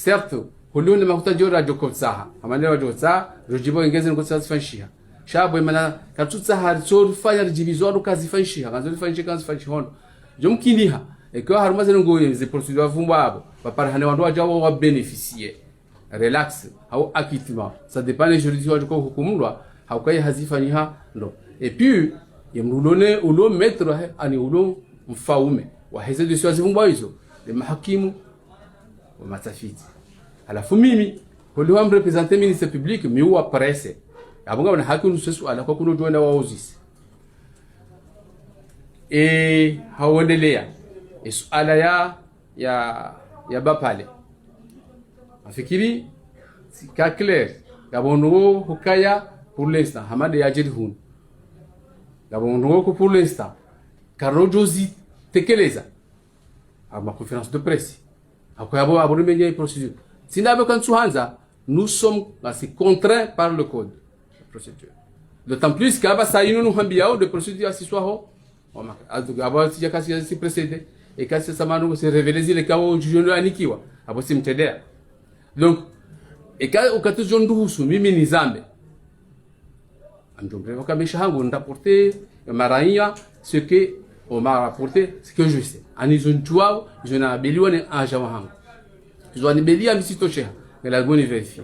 Speaker 2: certes hulune makuta jora jokotsaha amane wajotsa rojibo ingeze ngo tsafashia shabo imana katutsa har so fanya division ukazifashia kanzo lifanyike kanzo hono jomkiniha eko harumaze ngo ze procédure vumba abo papara hane wandu ajawo wa bénéficier relax au acquittement ça dépend des juridictions ko hukumulwa haukai hazifanyika ndo et puis yemrulone ulo metro ani ulo mfaume wa hizo disio zivumba hizo de mahakimu wa matafiti alafu mimi holiwa mrepresenter ministre public miwa presse abunga wana haki nusu ala kwa kuno joina wauzisi hawendelea suala ya bapale afikiri ka clair gabondo hukaya pour l'instant hamade yajiri hun gabondo ko pour l'instant karojozi tekeleza ama conférence de presse akoyabo abonimenya procédure sinabe kan suhanza nous sommes assez contraints par le code de procédure d'autant plus qu'aba sayinu no hambiao de procédure asiswaho aba sija kasi si précédé et kasi samanu se révéler les cas où je anikiwa abo simtedea donc eka ukatu jondu husu mimi ni zambe amjombe wakamisha hangu ndaporter maranya ce que on m'a rapporté ce que je sais anizon tuao jona beliwa ne ajawa hangu jona belia misitosha ngela goni vérifier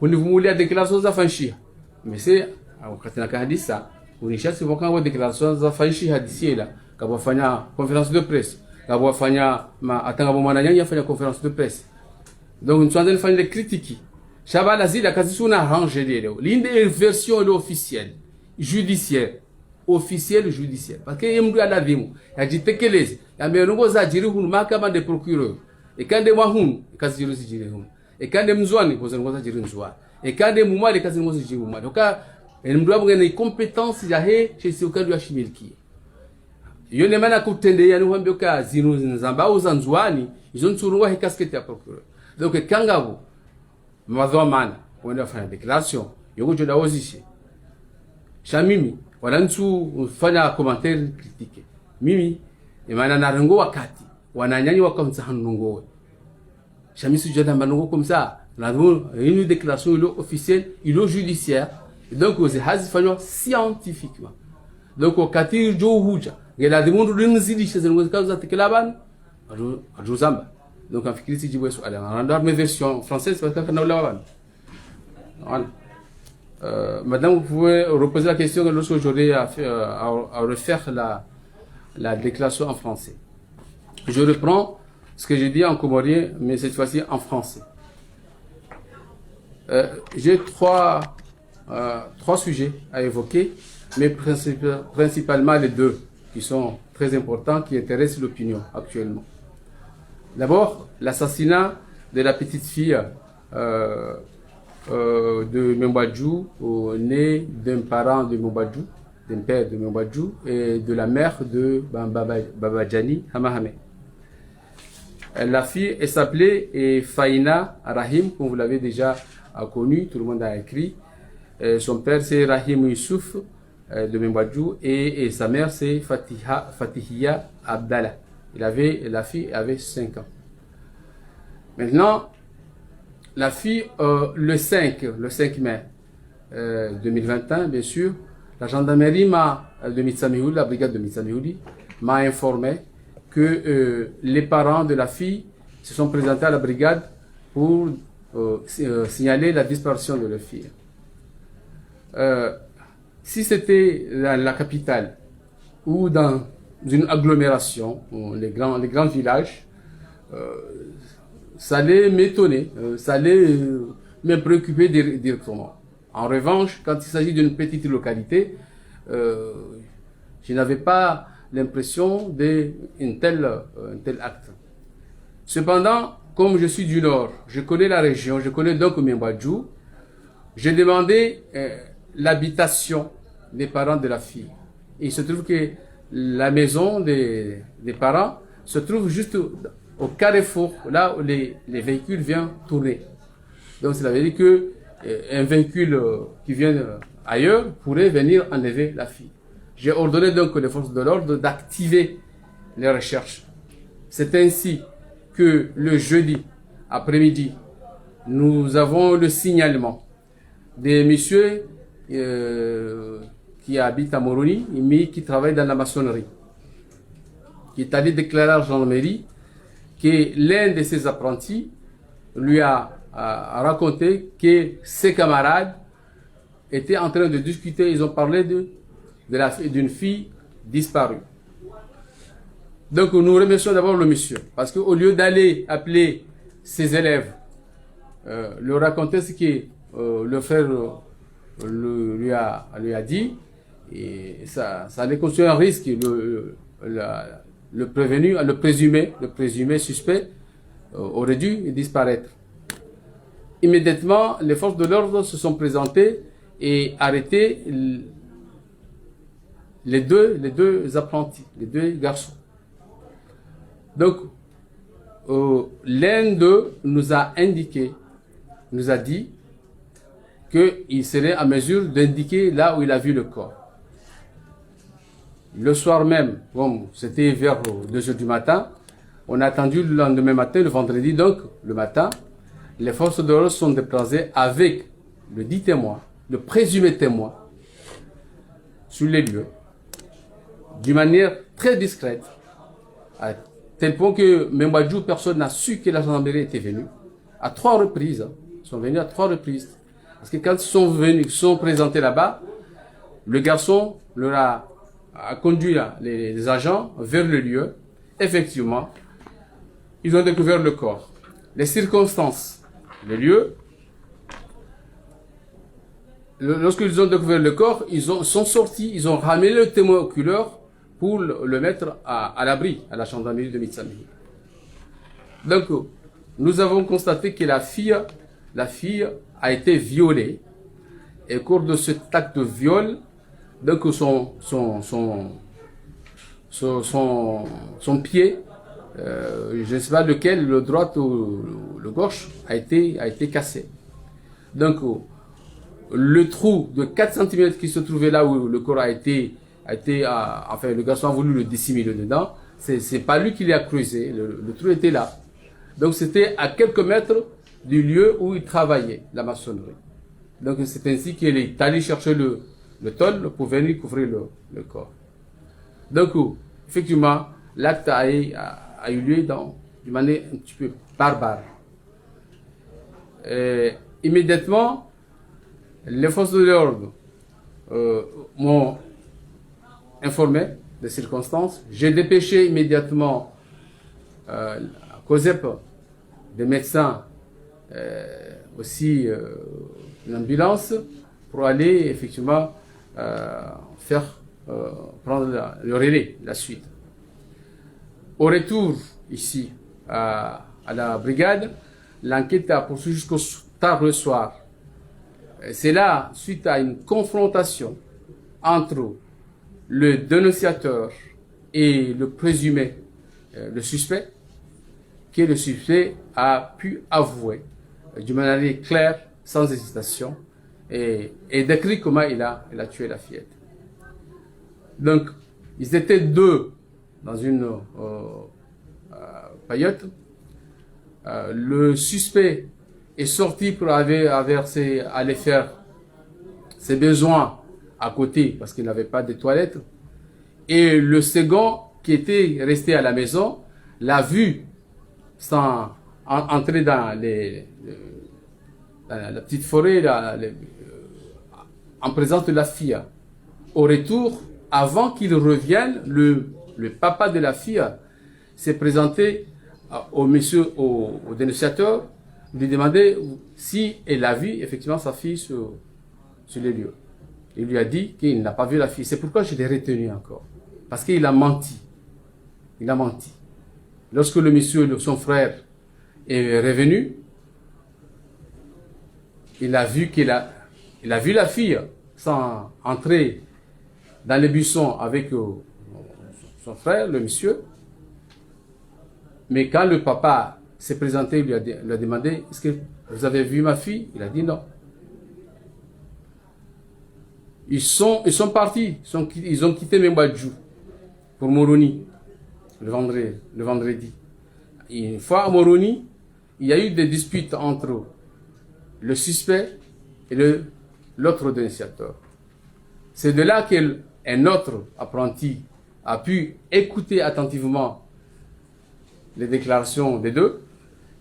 Speaker 2: univumulia déclaration za fanshia mais c'est wakati na hadisa unishasi wakanga déclaration za fanshia hadisiela kabafanya conférence de presse kabafanya atanga bomana nyanya fanya conférence de presse donc nous sommes en train de critiquer Shabala zila kazi suna arrangé leo l'inde version officielle judiciaire officielle judiciaire parce que yemdu alavimu yajitekeleze yamenongo za jiri hunu mahakama de procureur ekande mahunu kazi jiri zijiri hunu ekande mzwani koza ngoza jiri mzwani ekande mumale kazi ngoza jiri mumale oka mdu abunga ni compétence ya he chez ukandi wa shimiliki yone mana kutende yani wambio ka zinu nzamba uza nzwani izo ntsurungwa he casquette ya procureur donc kangabo madhamana wenda fanya déclaration yoko joda ozishe shamimi wala ntu fanya commentaire critique mimi imana narengo wakati wananyanyi wakamza hanungowe shamisi joda manungo comme ça la une déclaration ilo officielle ilo judiciaire et donc aux hazi fanywa scientifiquement donc wakati jo huja ngela dimundu dinzidi shezengo kaza tekelaban ajuzamba donc en fikiri si jibu swali na mes version française parce que na la voilà madame vous pouvez reposer la question lorsque j'aurai à refaire la déclaration en français. Je reprends ce que j'ai dit en comorien mais cette fois-ci en français. J'ai trois sujets à évoquer mais principalement les deux qui sont très importants qui intéressent l'opinion actuellement. D'abord, l'assassinat de la petite fille de Mbadjou, née d'un parent de Mbadjou, d'un père de Membadjou et de la mère de Babadjani Hamahame. La fille, elle s'appelait Faïna Rahim, comme vous l'avez déjà connu, tout le monde a écrit. Son père, c'est Rahim Youssouf de Membadjou et sa mère, c'est Fatihia Abdallah. La fille avait 5 ans. Maintenant, la fille, le 5 mai 2021, bien sûr, la gendarmerie de Mitsamihuli, la brigade de Mitsamihuli, m'a informé que les parents de la fille se sont présentés à la brigade pour signaler la disparition de leur fille. Si c'était dans la capitale ou dans une agglomération, les grands villages, ça allait m'étonner, ça allait me préoccuper directement. En revanche, quand il s'agit d'une petite localité, je n'avais pas l'impression d'un tel acte. Cependant, comme je suis du Nord, je connais la région, je connais donc Membadjou, j'ai demandé l'habitation des parents de la fille. Et il se trouve que la maison des parents se trouve juste au carrefour, là où les véhicules viennent tourner. Donc cela veut dire que un véhicule qui vient ailleurs pourrait venir enlever la fille. J'ai ordonné donc les forces de l'ordre d'activer les recherches. C'est ainsi que le jeudi après-midi, nous avons le signalement des messieurs qui habitent à Moroni, mais qui travaillent dans la maçonnerie, qui est allé déclarer à la gendarmerie que l'un de ses apprentis lui a raconté que ses camarades étaient en train de discuter, ils ont parlé d'une fille disparue. Donc nous remercions d'abord le monsieur, parce qu'au lieu d'aller appeler ses élèves, leur raconter ce que le frère lui a dit, et ça allait constituer un risque. Le prévenu, le présumé suspect aurait dû disparaître. Immédiatement, les forces de l'ordre se sont présentées et arrêté les deux apprentis, les deux garçons. Donc, l'un d'eux nous a dit qu'il serait en mesure d'indiquer là où il a vu le corps. Le soir même, bon, c'était vers 2 heures du matin, on a attendu le lendemain matin, le vendredi, donc le matin, les forces de l'ordre sont déplacées avec le dit témoin, le présumé témoin, sur les lieux, d'une manière très discrète, à tel point que Membadjou, personne n'a su que la gendarmerie était venue, à 3 reprises, ils sont venus à 3 reprises. Parce que quand ils sont présentés là-bas, le garçon leur a conduit les agents vers le lieu. Effectivement, ils ont découvert le corps. Les circonstances, le lieu, lorsqu'ils ont découvert le corps, ils sont sortis, ils ont ramené le témoin oculaire pour le mettre à l'abri, à la gendarmerie de Mitsamihuli. Donc, nous avons constaté que la fille a été violée. Et au cours de cet acte de viol, donc son pied, je ne sais pas lequel, le droit ou le gauche, a été cassé. Donc, le trou de 4 cm qui se trouvait là où le corps enfin, le garçon a voulu le dissimuler dedans, c'est pas lui qui l'a creusé, le trou était là. Donc, c'était à quelques mètres du lieu où il travaillait, la maçonnerie. Donc, c'est ainsi qu'il est allé chercher le tôle pour venir couvrir le corps. Donc, effectivement, l'acte a eu lieu d'une manière un petit peu barbare. Immédiatement, les forces de l'ordre m'ont informé des circonstances. J'ai dépêché immédiatement à COSEP des médecins, aussi une ambulance, pour aller effectivement prendre le relais, la suite. Au retour ici à la brigade, l'enquête a poursuivi jusqu'au tard le soir. C'est là, suite à une confrontation entre le dénonciateur et le présumé, le suspect, que le suspect a pu avouer d'une manière claire, sans hésitation, et décrit comment il a tué la fillette. Donc, ils étaient deux dans une paillote. Le suspect est sorti pour aller faire ses besoins à côté parce qu'il n'avait pas de toilettes. Et le second, qui était resté à la maison, l'a vu sans entrer dans la petite forêt en présence de la fille. Au retour, avant qu'il revienne, le papa de la fille s'est présenté au dénonciateur, lui demander si elle a vu effectivement sa fille sur les lieux. Il lui a dit qu'il n'a pas vu la fille. C'est pourquoi je l'ai retenu encore. Parce qu'il a menti. Il a menti. Lorsque le monsieur, son frère, est revenu, il a vu la fille sans entrer dans les buissons avec son frère, le monsieur. Mais quand le papa s'est présenté, il lui a demandé, est-ce que vous avez vu ma fille? Il a dit non. Ils sont partis, ils ont quitté Mbadjou pour Moroni le vendredi. Une fois à Moroni, il y a eu des disputes entre le suspect et l'autre dénonciateur. C'est de là qu'un autre apprenti a pu écouter attentivement les déclarations des deux.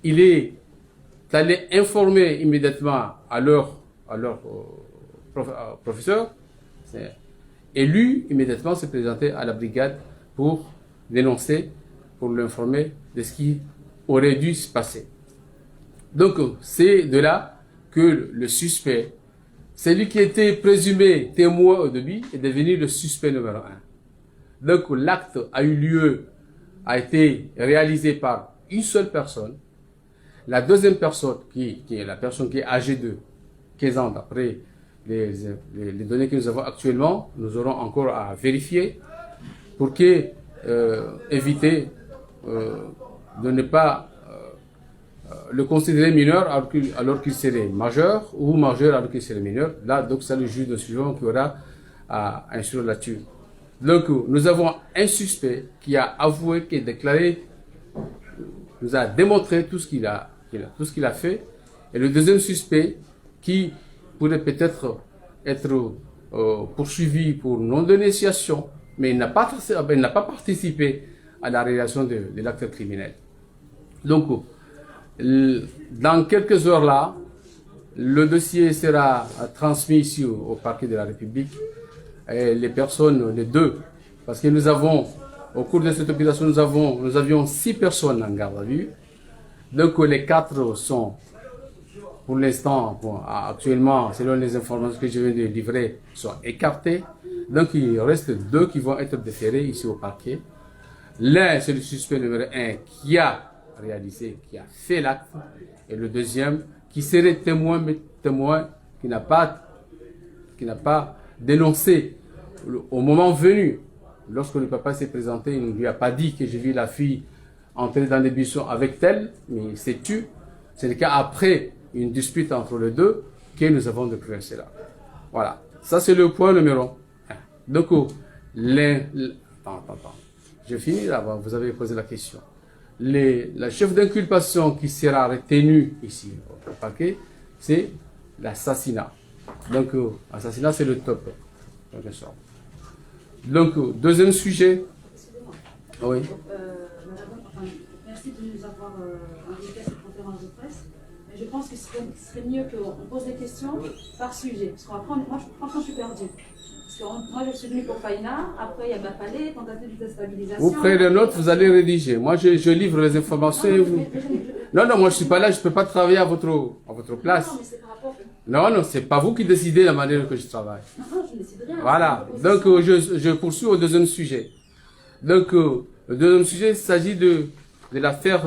Speaker 2: Il est allé informer immédiatement à leur professeur, et lui immédiatement s'est présenté à la brigade pour dénoncer, pour l'informer de ce qui aurait dû se passer. Donc c'est de là que le suspect, celui qui était présumé témoin au début, est devenu le suspect numéro 1. Donc l'acte a été réalisé par une seule personne. La deuxième personne, qui est la personne qui est âgée de 15 ans, d'après les données que nous avons actuellement, nous aurons encore à vérifier pour éviter de ne pas le considérer mineur alors qu'il serait majeur, ou majeur alors qu'il serait mineur. Là, donc, c'est le juge de suivant qui aura à instruire là-dessus. Donc, nous avons un suspect qui a avoué, qui a déclaré, nous a démontré tout ce qu'il a fait, et le deuxième suspect qui pourrait peut-être être poursuivi pour non-dénonciation, mais il n'a pas participé à la réalisation de l'acte criminel. Donc, dans quelques heures là, le dossier sera transmis ici au parquet de la République. Et les personnes, les deux, parce que nous avons, au cours de cette opération, nous avions 6 personnes en garde à vue. Donc les 4 sont, pour l'instant, actuellement, selon les informations que je viens de livrer, sont écartés. Donc il reste 2 qui vont être déférés ici au parquet. L'un, c'est le suspect numéro 1 qui a réalisé, qui a fait l'acte, et le deuxième qui serait témoin, mais témoin qui n'a pas dénoncé au moment venu. Lorsque le papa s'est présenté, il ne lui a pas dit que j'ai vu la fille entrer dans les buissons avec tel, mais il s'est tu. C'est le cas après une dispute entre les deux que nous avons découvert cela. Voilà, ça c'est le point numéro 1. Donc, attends. Je finis là, vous avez posé la question. La chef d'inculpation qui sera retenue ici au parquet, c'est l'assassinat. Donc, l'assassinat, c'est le top. Donc, deuxième sujet.
Speaker 5: Excusez-moi.
Speaker 2: Oui.
Speaker 5: Merci de nous avoir invité à cette conférence de presse. Mais je pense que ce serait mieux qu'on pose des questions par sujet. Parce qu'après, moi, franchement, je suis perdue. Parce que moi, je suis venue pour Faïna, après, il y a Bapalé, tentative de déstabilisation.
Speaker 2: Vous prenez des notes, vous allez rédiger. Moi, je livre les informations. Non, moi, je ne suis pas là, je ne peux pas travailler à votre place.
Speaker 5: Non, mais c'est par rapport.
Speaker 2: Non, c'est pas vous qui décidez la manière que je travaille.
Speaker 5: Non, je ne décide rien.
Speaker 2: Voilà, donc je poursuis au deuxième sujet. Donc, le deuxième sujet, il s'agit de l'affaire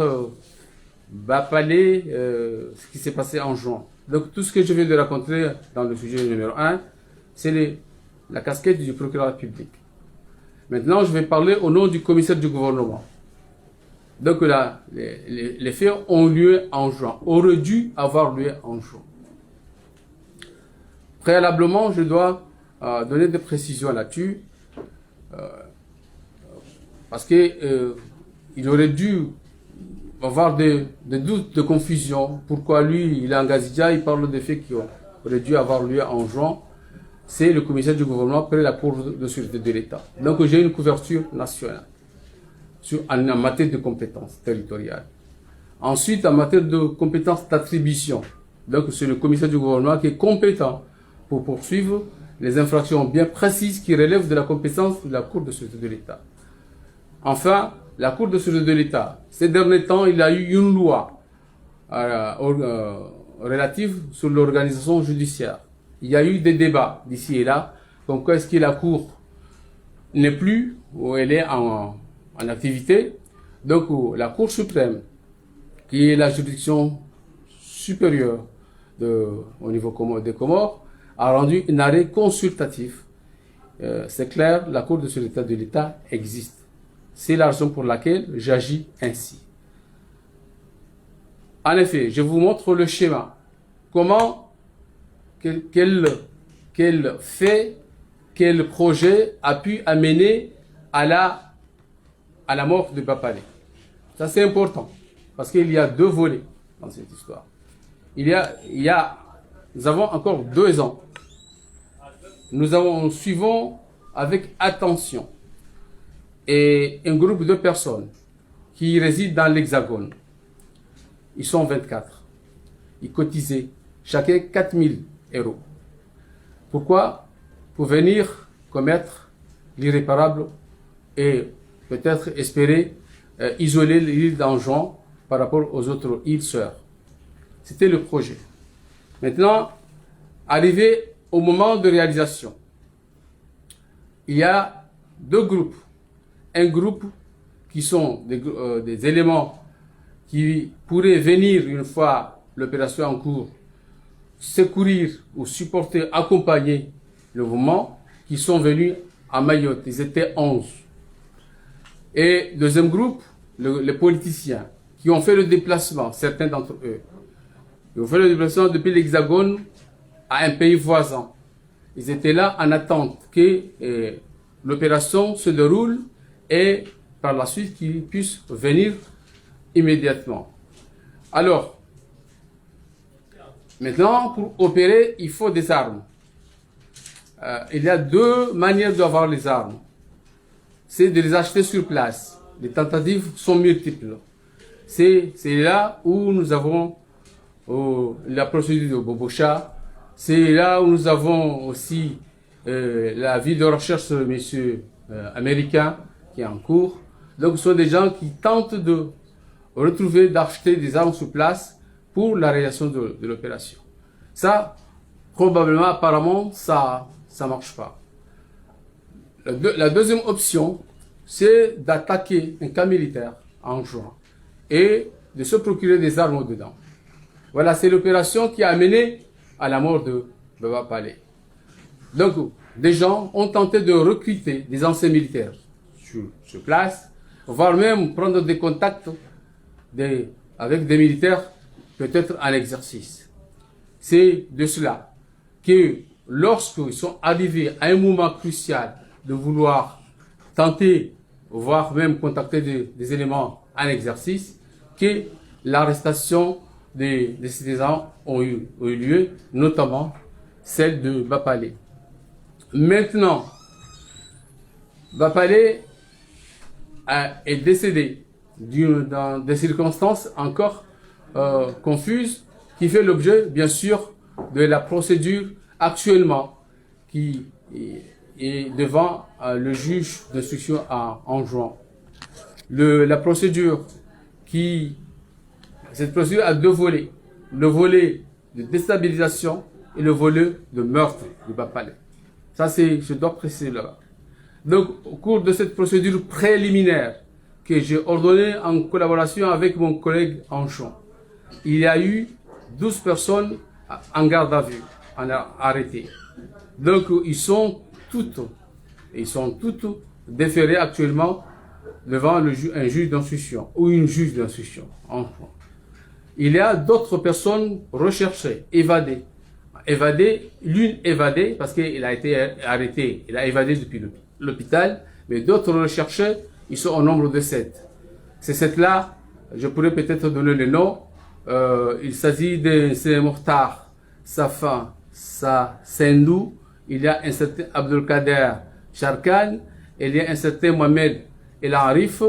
Speaker 2: Bapalé, ce qui s'est passé en juin. Donc, tout ce que je viens de raconter dans le sujet numéro 1, c'est la casquette du procureur public. Maintenant, je vais parler au nom du commissaire du gouvernement. Donc là, les faits ont lieu en juin, auraient dû avoir lieu en juin. Préalablement, je dois donner des précisions là-dessus, parce que il aurait dû avoir des doutes, de confusion. Pourquoi lui, il est en Gazidia, il parle des faits qui auraient dû avoir lieu en juin. C'est le commissaire du gouvernement près la Cour de sûreté de l'État. Donc j'ai une couverture nationale en matière de compétences territoriales. Ensuite, en matière de compétences d'attribution, donc c'est le commissaire du gouvernement qui est compétent pour poursuivre les infractions bien précises qui relèvent de la compétence de la Cour de sûreté de l'État. Enfin, la Cour de sûreté de l'État, ces derniers temps, il y a eu une loi relative sur l'organisation judiciaire. Il y a eu des débats d'ici et là, comme quoi est-ce que la Cour n'est plus, ou elle est en activité. Donc la Cour suprême, qui est la juridiction supérieure au niveau des Comores, a rendu un arrêt consultatif. C'est clair, la Cour de sûreté de l'État existe. C'est la raison pour laquelle j'agis ainsi. En effet, je vous montre le schéma. Comment, quel fait, quel projet a pu amener à la mort de Bapalé. Ça c'est important, parce qu'il y a deux volets dans cette histoire. Nous avons encore 2 ans. Nous suivons avec attention et un groupe de personnes qui résident dans l'Hexagone. Ils sont 24. Ils cotisaient chacun 4 000 €. Pourquoi? Pour venir commettre l'irréparable et peut-être espérer isoler l'île d'Anjouan par rapport aux autres îles sœurs. C'était le projet. Maintenant, arrivé au moment de réalisation, il y a 2 groupes. Un groupe qui sont des éléments qui pourraient venir, une fois l'opération en cours, secourir ou supporter, accompagner le mouvement, qui sont venus à Mayotte. Ils étaient 11. Et deuxième groupe, les politiciens, qui ont fait le déplacement, certains d'entre eux. Ils ont fait le déplacement depuis l'Hexagone à un pays voisin. Ils étaient là en attente que l'opération se déroule et par la suite qu'ils puissent venir immédiatement. Alors, maintenant, pour opérer, il faut des armes. Il y a 2 manières d'avoir les armes. C'est de les acheter sur place. Les tentatives sont multiples. C'est là où nous avons la procédure de Bobocha. C'est là où nous avons aussi la vie de recherche de monsieur américain qui est en cours. Donc ce sont des gens qui tentent de retrouver, d'acheter des armes sur place pour la réalisation de l'opération. Ça, probablement, apparemment, ça marche pas. La deuxième option, c'est d'attaquer un camp militaire en juin et de se procurer des armes dedans. Voilà, c'est l'opération qui a amené à la mort de Bapalé. Donc, des gens ont tenté de recruter des anciens militaires sur place, voire même prendre des contacts avec des militaires peut-être en exercice. C'est de cela que lorsqu'ils sont arrivés à un moment crucial de vouloir tenter, voire même contacter des éléments en exercice, que l'arrestation des citoyens ont eu lieu, notamment celle de Bapalé. Maintenant, Bapalé est décédé dans des circonstances encore confuses, qui fait l'objet, bien sûr, de la procédure actuellement qui est devant le juge d'instruction en juin. La procédure cette procédure a 2 volets. Le volet de déstabilisation et le volet de meurtre de Bapalé. Ça, je dois préciser là. Donc, au cours de cette procédure préliminaire que j'ai ordonnée en collaboration avec mon collègue Anchon, il y a eu 12 personnes en garde à vue, arrêtées. Donc, ils sont toutes déférés actuellement devant un juge d'instruction ou une juge d'instruction. Il y a d'autres personnes recherchées, évadées. L'une évadée parce qu'il a été arrêté, il a évadé depuis l'hôpital, mais d'autres recherchés, ils sont au nombre de 7. Ces 7-là, je pourrais peut-être donner le nom. Il s'agit de Mokhtar, Safin, Sendou, il y a un certain Abdelkader Sharkan, il y a un certain Mohamed El Arif,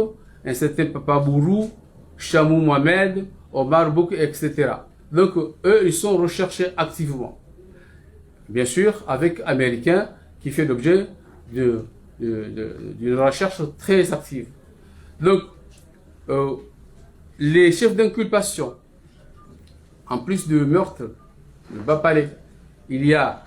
Speaker 2: un certain Papa Bourou, Chamou Mohamed, Omar Bouk, etc. Donc, eux, ils sont recherchés activement. Bien sûr, avec Américain qui fait l'objet d'une recherche très active. Donc, les chefs d'inculpation, en plus de meurtre, le Bas-Palais, il y a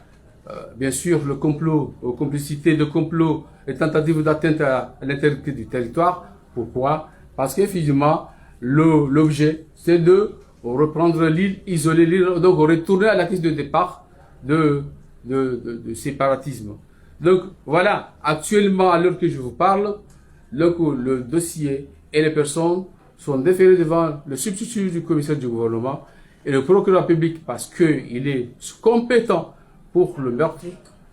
Speaker 2: bien sûr le complot, complicité de complot et tentative d'atteinte à l'intégrité du territoire. Pourquoi? Parce qu'effectivement, l'objet, c'est de reprendre l'île, isoler l'île, donc retourner à la crise de départ de séparatisme. Donc voilà, actuellement, à l'heure que je vous parle, le dossier et les personnes sont déférées devant le substitut du commissaire du gouvernement et le procureur public parce qu'il est compétent pour le meurtre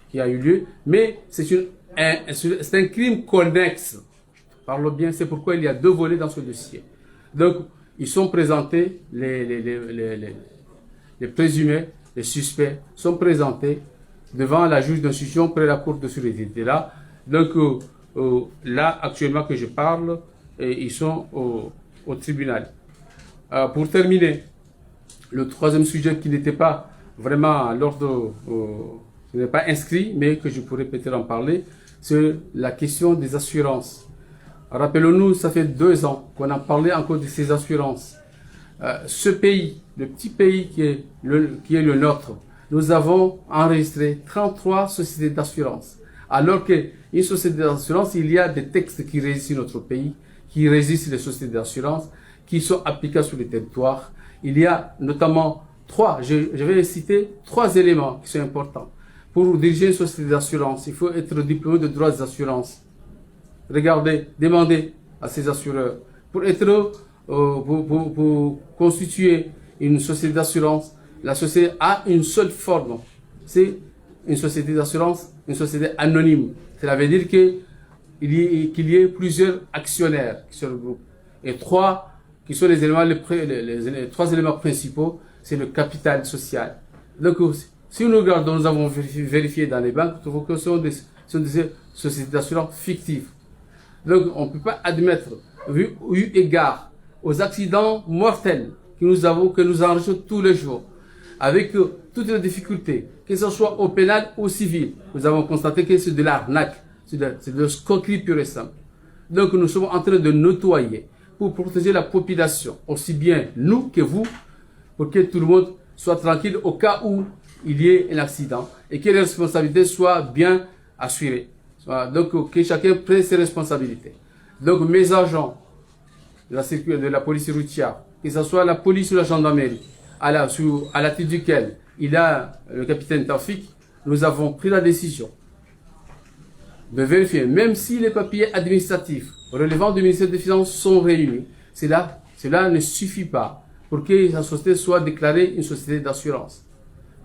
Speaker 2: qui a eu lieu, mais c'est un crime connexe. Parle bien, c'est pourquoi il y a 2 volets dans ce dossier. Donc, ils sont présentés, les présumés, les suspects sont présentés devant la juge d'instruction près la cour de sûreté. Là, donc là, actuellement que je parle, ils sont au tribunal. Pour terminer, le 3e sujet qui n'était pas vraiment à l'ordre, qui n'est pas inscrit, mais que je pourrais peut-être en parler, c'est la question des assurances. Rappelons-nous, ça fait 2 ans qu'on a parlé encore de ces assurances. Ce pays, le petit pays qui est le nôtre, nous avons enregistré 33 sociétés d'assurance. Alors qu'une société d'assurance, il y a des textes qui régissent notre pays, qui régissent les sociétés d'assurance, qui sont applicables sur le territoire. Il y a notamment 3, je vais citer 3 éléments qui sont importants. Pour diriger une société d'assurance, il faut être diplômé de droits des assurances. Regardez, demandez à ces assureurs. Pour constituer une société d'assurance, la société a une seule forme. C'est une société d'assurance, une société anonyme. Cela veut dire qu'il y ait plusieurs actionnaires qui se regroupent. Et 3, qui sont les 3 éléments principaux, c'est le capital social. Donc, si nous regardons, nous avons vérifié dans les banques, nous trouvons que ce sont des sociétés d'assurance fictives. Donc, on ne peut pas admettre, eu égard aux accidents mortels que nous enregistrons tous les jours, avec toutes les difficultés, que ce soit au pénal ou au civil, nous avons constaté que c'est de l'arnaque, c'est de l'escroquerie pure et simple. Donc, nous sommes en train de nettoyer pour protéger la population, aussi bien nous que vous, pour que tout le monde soit tranquille au cas où il y ait un accident et que les responsabilités soient bien assurées. Donc, que chacun prenne ses responsabilités. Donc, mes agents de la police routière, que ce soit la police ou la gendarmerie, à la tête duquel il y a le capitaine Tafik, nous avons pris la décision de vérifier, même si les papiers administratifs relevant du ministère des Finances sont réunis, cela ne suffit pas pour que la société soit déclarée une société d'assurance.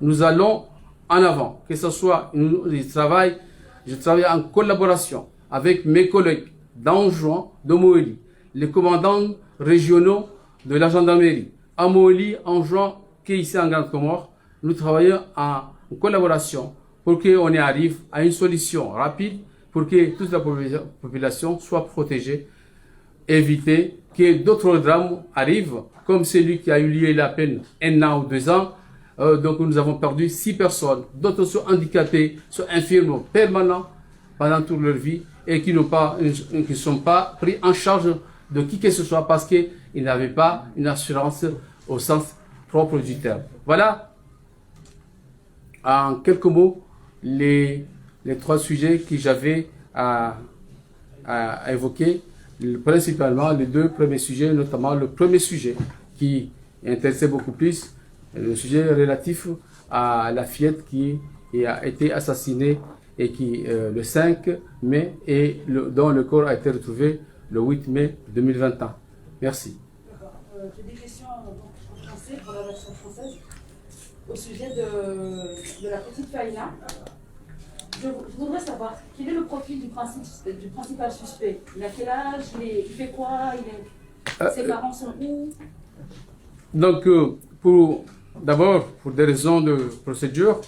Speaker 2: Nous allons en avant, que ce soit, je travaille en collaboration avec mes collègues d'Anjouan, de Moëli, les commandants régionaux de la gendarmerie, à Moëli, Anjouan, qui est ici en Grande Comore. Nous travaillons en collaboration pour qu'on y arrive à une solution rapide pour que toute la population soit protégée, éviter que d'autres drames arrivent, comme celui qui a eu lieu il y a à peine 1 an ou 2 ans. Donc nous avons perdu 6 personnes, d'autres sont handicapés, sont infirmes permanents pendant toute leur vie et qui ne sont pas pris en charge de qui que ce soit parce qu'ils n'avaient pas une assurance au sens propre du terme. Voilà, en quelques mots, les 3 sujets que j'avais à évoquer, principalement les 2 premiers sujets, notamment le premier sujet qui intéressait beaucoup plus, le sujet relatif à la fillette qui a été assassinée et qui le 5 mai et dont le corps a été retrouvé le 8 mai 2021. Merci.
Speaker 5: D'accord. J'ai des questions en français pour la version française au sujet de la petite Faïna. Je voudrais savoir quel est le profil du principal suspect. Il a quel âge, il fait quoi, ses parents sont où?
Speaker 2: Donc, d'abord, pour des raisons de procédure,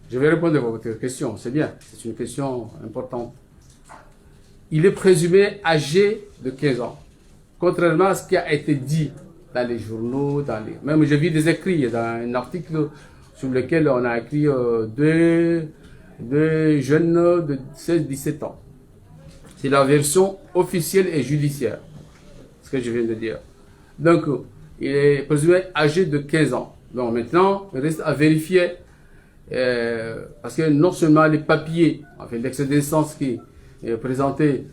Speaker 2: je vais répondre à votre question. C'est bien, c'est une question importante. Il est présumé âgé de 15 ans. Contrairement à ce qui a été dit dans les journaux, même j'ai vu des écrits dans un article sur lequel on a écrit deux jeunes de 16-17 ans. C'est la version officielle et judiciaire, ce que je viens de dire. Donc, il est présumé âgé de 15 ans. Donc maintenant, il reste à vérifier, parce que non seulement les papiers, enfin l'excès de naissance qui est présenté,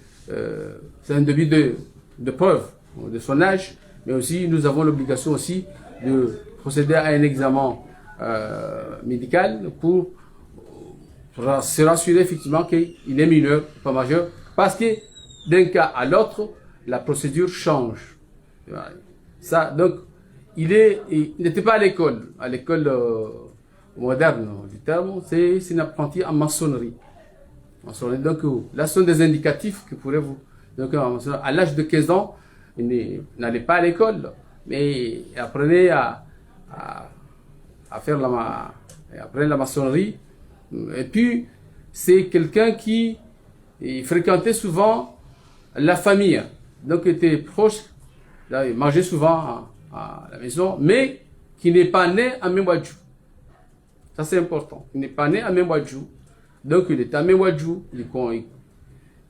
Speaker 2: c'est un début de preuve de son âge, mais aussi nous avons l'obligation aussi de procéder à un examen médical pour se rassurer effectivement qu'il est mineur, pas majeur, parce que d'un cas à l'autre, la procédure change. Ça, donc, il n'était pas à l'école moderne du terme, c'est un apprenti en maçonnerie. Donc, là, ce sont des indicatifs que pourraient vous. Donc, à l'âge de 15 ans, il n'allait pas à l'école, mais il apprenait à faire la maçonnerie. Et puis, c'est quelqu'un qui fréquentait souvent la famille. Donc, il était proche, là, il mangeait souvent à la maison, mais qui n'est pas né à Memwadjou. Ça, c'est important. Il n'est pas né à Memwadjou. Donc, il est à Memwadjou.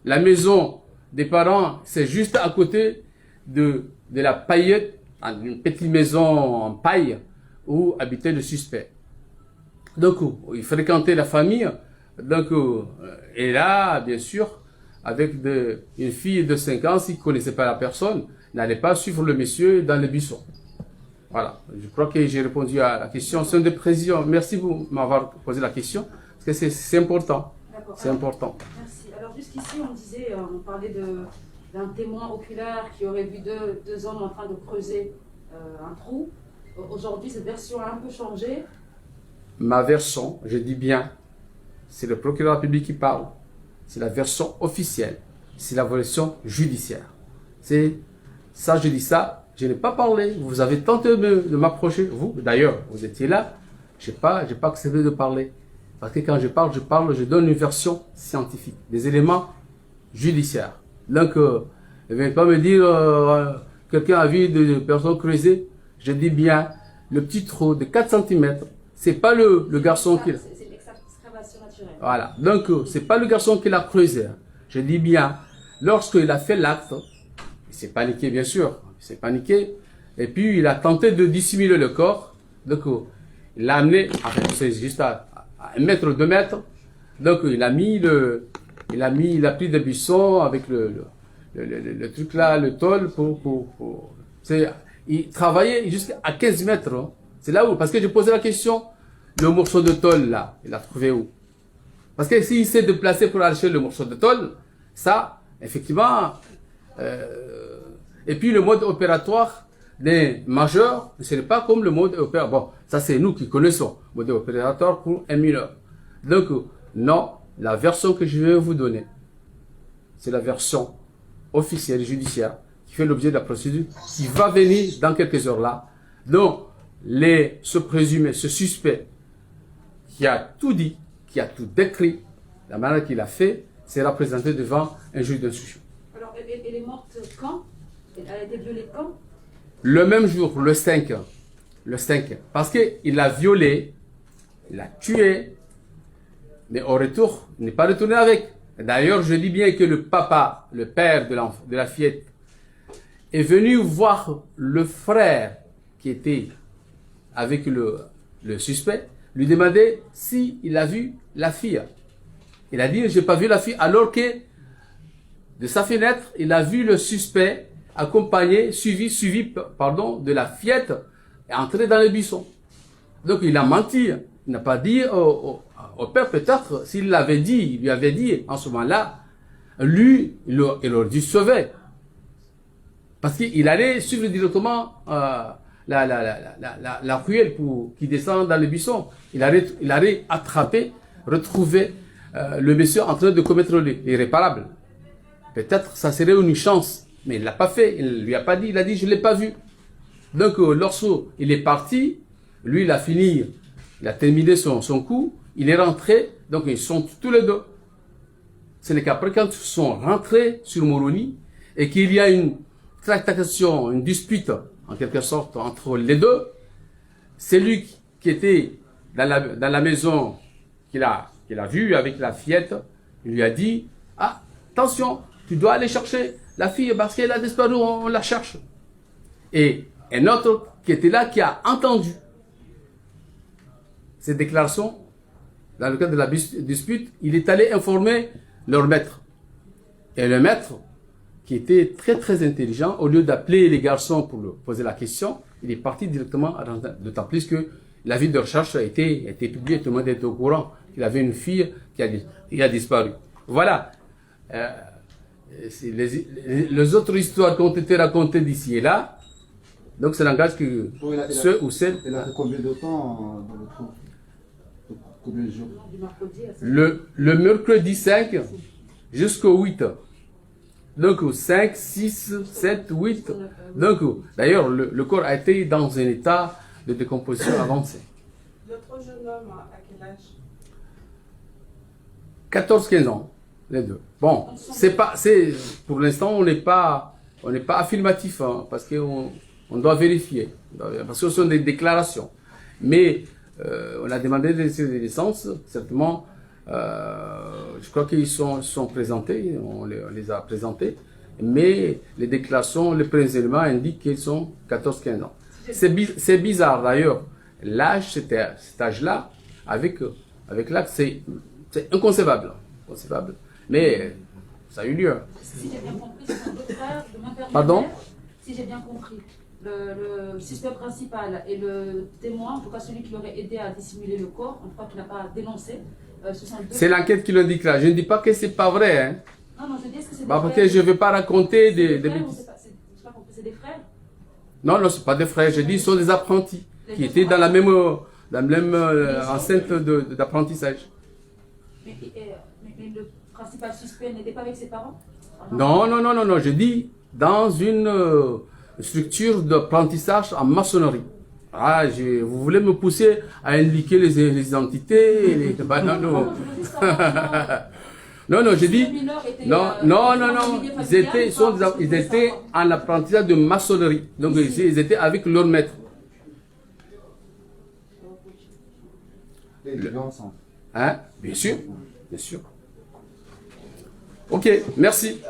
Speaker 2: La maison des parents, c'est juste à côté de la paillette, une petite maison en paille où habitait le suspect. Donc, il fréquentait la famille. Donc, et là, bien sûr, avec une fille de 5 ans, s'il ne connaissait pas la personne, n'allait pas suivre le monsieur dans les buissons. Voilà, je crois que j'ai répondu à la question. C'est une des précisions. Merci de m'avoir posé la question, parce que c'est important. C'est important.
Speaker 5: Merci. Alors, jusqu'ici, on parlait d'un témoin oculaire qui aurait vu deux hommes en train de creuser un trou. Aujourd'hui, cette version a un peu changé.
Speaker 2: Ma version, je dis bien, c'est le procureur public qui parle. C'est la version officielle. C'est la version judiciaire. C'est ça, je dis ça. Je n'ai pas parlé. Vous avez tenté de m'approcher. Vous, d'ailleurs, vous étiez là. Je n'ai pas accepté de parler. Parce que quand je parle, je donne une version scientifique, des éléments judiciaires. Donc, ne venez pas me dire, quelqu'un a vu des personnes creusées. Je dis bien, le petit trou de 4 cm, c'est pas le garçon qui l'a.
Speaker 5: C'est l'excavation naturelle.
Speaker 2: Voilà. Donc, c'est pas le garçon qui l'a creusé. Je dis bien, lorsqu'il a fait l'acte, il s'est paniqué, bien sûr. Il s'est paniqué. Et puis, il a tenté de dissimuler le corps. Donc, il l'a amené, enfin, c'est juste à 1 mètre, 2 mètres. Donc, il a pris des buissons avec le truc là, le tôle il travaillait jusqu'à 15 mètres. Hein. C'est là où, parce que j'ai posé la question, le morceau de tôle là, il a trouvé où? Parce que s'il s'est déplacé pour arracher le morceau de tôle, ça, effectivement, et puis le mode opératoire des majeurs, ce n'est pas comme le mode opératoire. Bon, ça c'est nous qui connaissons, mode opératoire pour un mineur. Donc, non, la version que je vais vous donner, c'est la version officielle judiciaire qui fait l'objet de la procédure qui va venir dans quelques heures là. Donc, ce présumé, ce suspect qui a tout dit, qui a tout décrit, la manière qu'il a fait, sera présenté devant un juge d'instruction.
Speaker 5: Alors, elle est morte quand? Elle a été violée quand?
Speaker 2: Le même jour, le 5. Le 5. Parce qu'il l'a violée, il l'a tuée, mais au retour, il n'est pas retourné avec. D'ailleurs, je dis bien que le papa, le père de la fillette, est venu voir le frère qui était avec le suspect, lui demander s'il a vu la fille. Il a dit, je n'ai pas vu la fille, alors que de sa fenêtre, il a vu le suspect accompagné, suivi de la fillette et entrer dans le buisson. Donc il a menti. Il n'a pas dit au père, peut-être, s'il l'avait dit, il lui avait dit, en ce moment-là, lui, il aurait dû se sauver. Parce qu'il allait suivre directement la ruelle qui descend dans le buisson. Il allait attraper, retrouver le monsieur en train de commettre l'irréparable. Peut-être ça serait une chance, mais il ne l'a pas fait. Il ne lui a pas dit, il a dit, je ne l'ai pas vu. Donc, lorsqu'il est parti, lui, il a fini, il a terminé son coup, il est rentré, donc ils sont tous les deux. Ce n'est qu'après, quand ils sont rentrés sur Moroni, et qu'il y a une tractation, une dispute, en quelque sorte, entre les deux, c'est lui qui était dans la maison qu'il a vue avec la fillette, il lui a dit, ah, attention, tu dois aller chercher la fille parce qu'elle a disparu, on la cherche. Et un autre qui était là, qui a entendu ces déclarations, dans le cadre de la dispute, il est allé informer leur maître. Et le maître, qui était très très intelligent, au lieu d'appeler les garçons pour leur poser la question, il est parti directement à Rantin. D'autant plus que l'avis de recherche a été publié, tout le monde était au courant qu'il avait une fille qui a disparu. Voilà. Les autres histoires qui ont été racontées d'ici et là, donc ça n'engage que ceux ou celles.
Speaker 6: Elle a fait combien de temps dans le trou? Combien de jours?
Speaker 2: Le mercredi 5 jusqu'au 8. Donc 5, 6, 7, 8. Donc d'ailleurs le corps a été dans un état de décomposition avancé.
Speaker 7: L'autre jeune homme, à quel âge?
Speaker 2: 14-15 ans, les deux. Bon, pour l'instant on n'est pas affirmatif, hein, parce qu'on doit vérifier, parce que ce sont des déclarations. Mais on a demandé des licences, certainement. Je crois qu'ils sont présentés, on les a présentés, mais les déclarations, les premiers éléments indiquent qu'ils sont 14-15 ans. C'est bizarre d'ailleurs, l'âge, cet âge-là, avec l'acte, c'est inconcevable, mais ça a eu lieu.
Speaker 5: Si j'ai bien compris, ce sont deux frères de mon père.
Speaker 2: Pardon?
Speaker 5: Si j'ai bien compris, le suspect principal et le témoin, en tout cas celui qui aurait aidé à dissimuler le corps, en tout cas qui n'a pas dénoncé,
Speaker 2: c'est l'enquête qui le dit là. Je ne dis pas que c'est pas vrai. Hein.
Speaker 5: Non, je dis est-ce que c'est des
Speaker 2: parce
Speaker 5: frères?
Speaker 2: que je ne veux pas raconter des
Speaker 5: bêtises. C'est des frères?
Speaker 2: Non, ce pas des frères. Je dis, ce sont des apprentis qui étaient dans la même enceinte d'apprentissage.
Speaker 5: Mais le principal suspect n'était pas avec ses parents?
Speaker 2: Non. Je dis dans une structure d'apprentissage en maçonnerie. Ah, vous voulez me pousser à indiquer les identités, non, j'ai dit, non, ils étaient en apprentissage de maçonnerie. Donc, ils étaient avec leur maître.
Speaker 6: Les deux ensemble.
Speaker 2: Hein? Bien sûr. Ok, merci.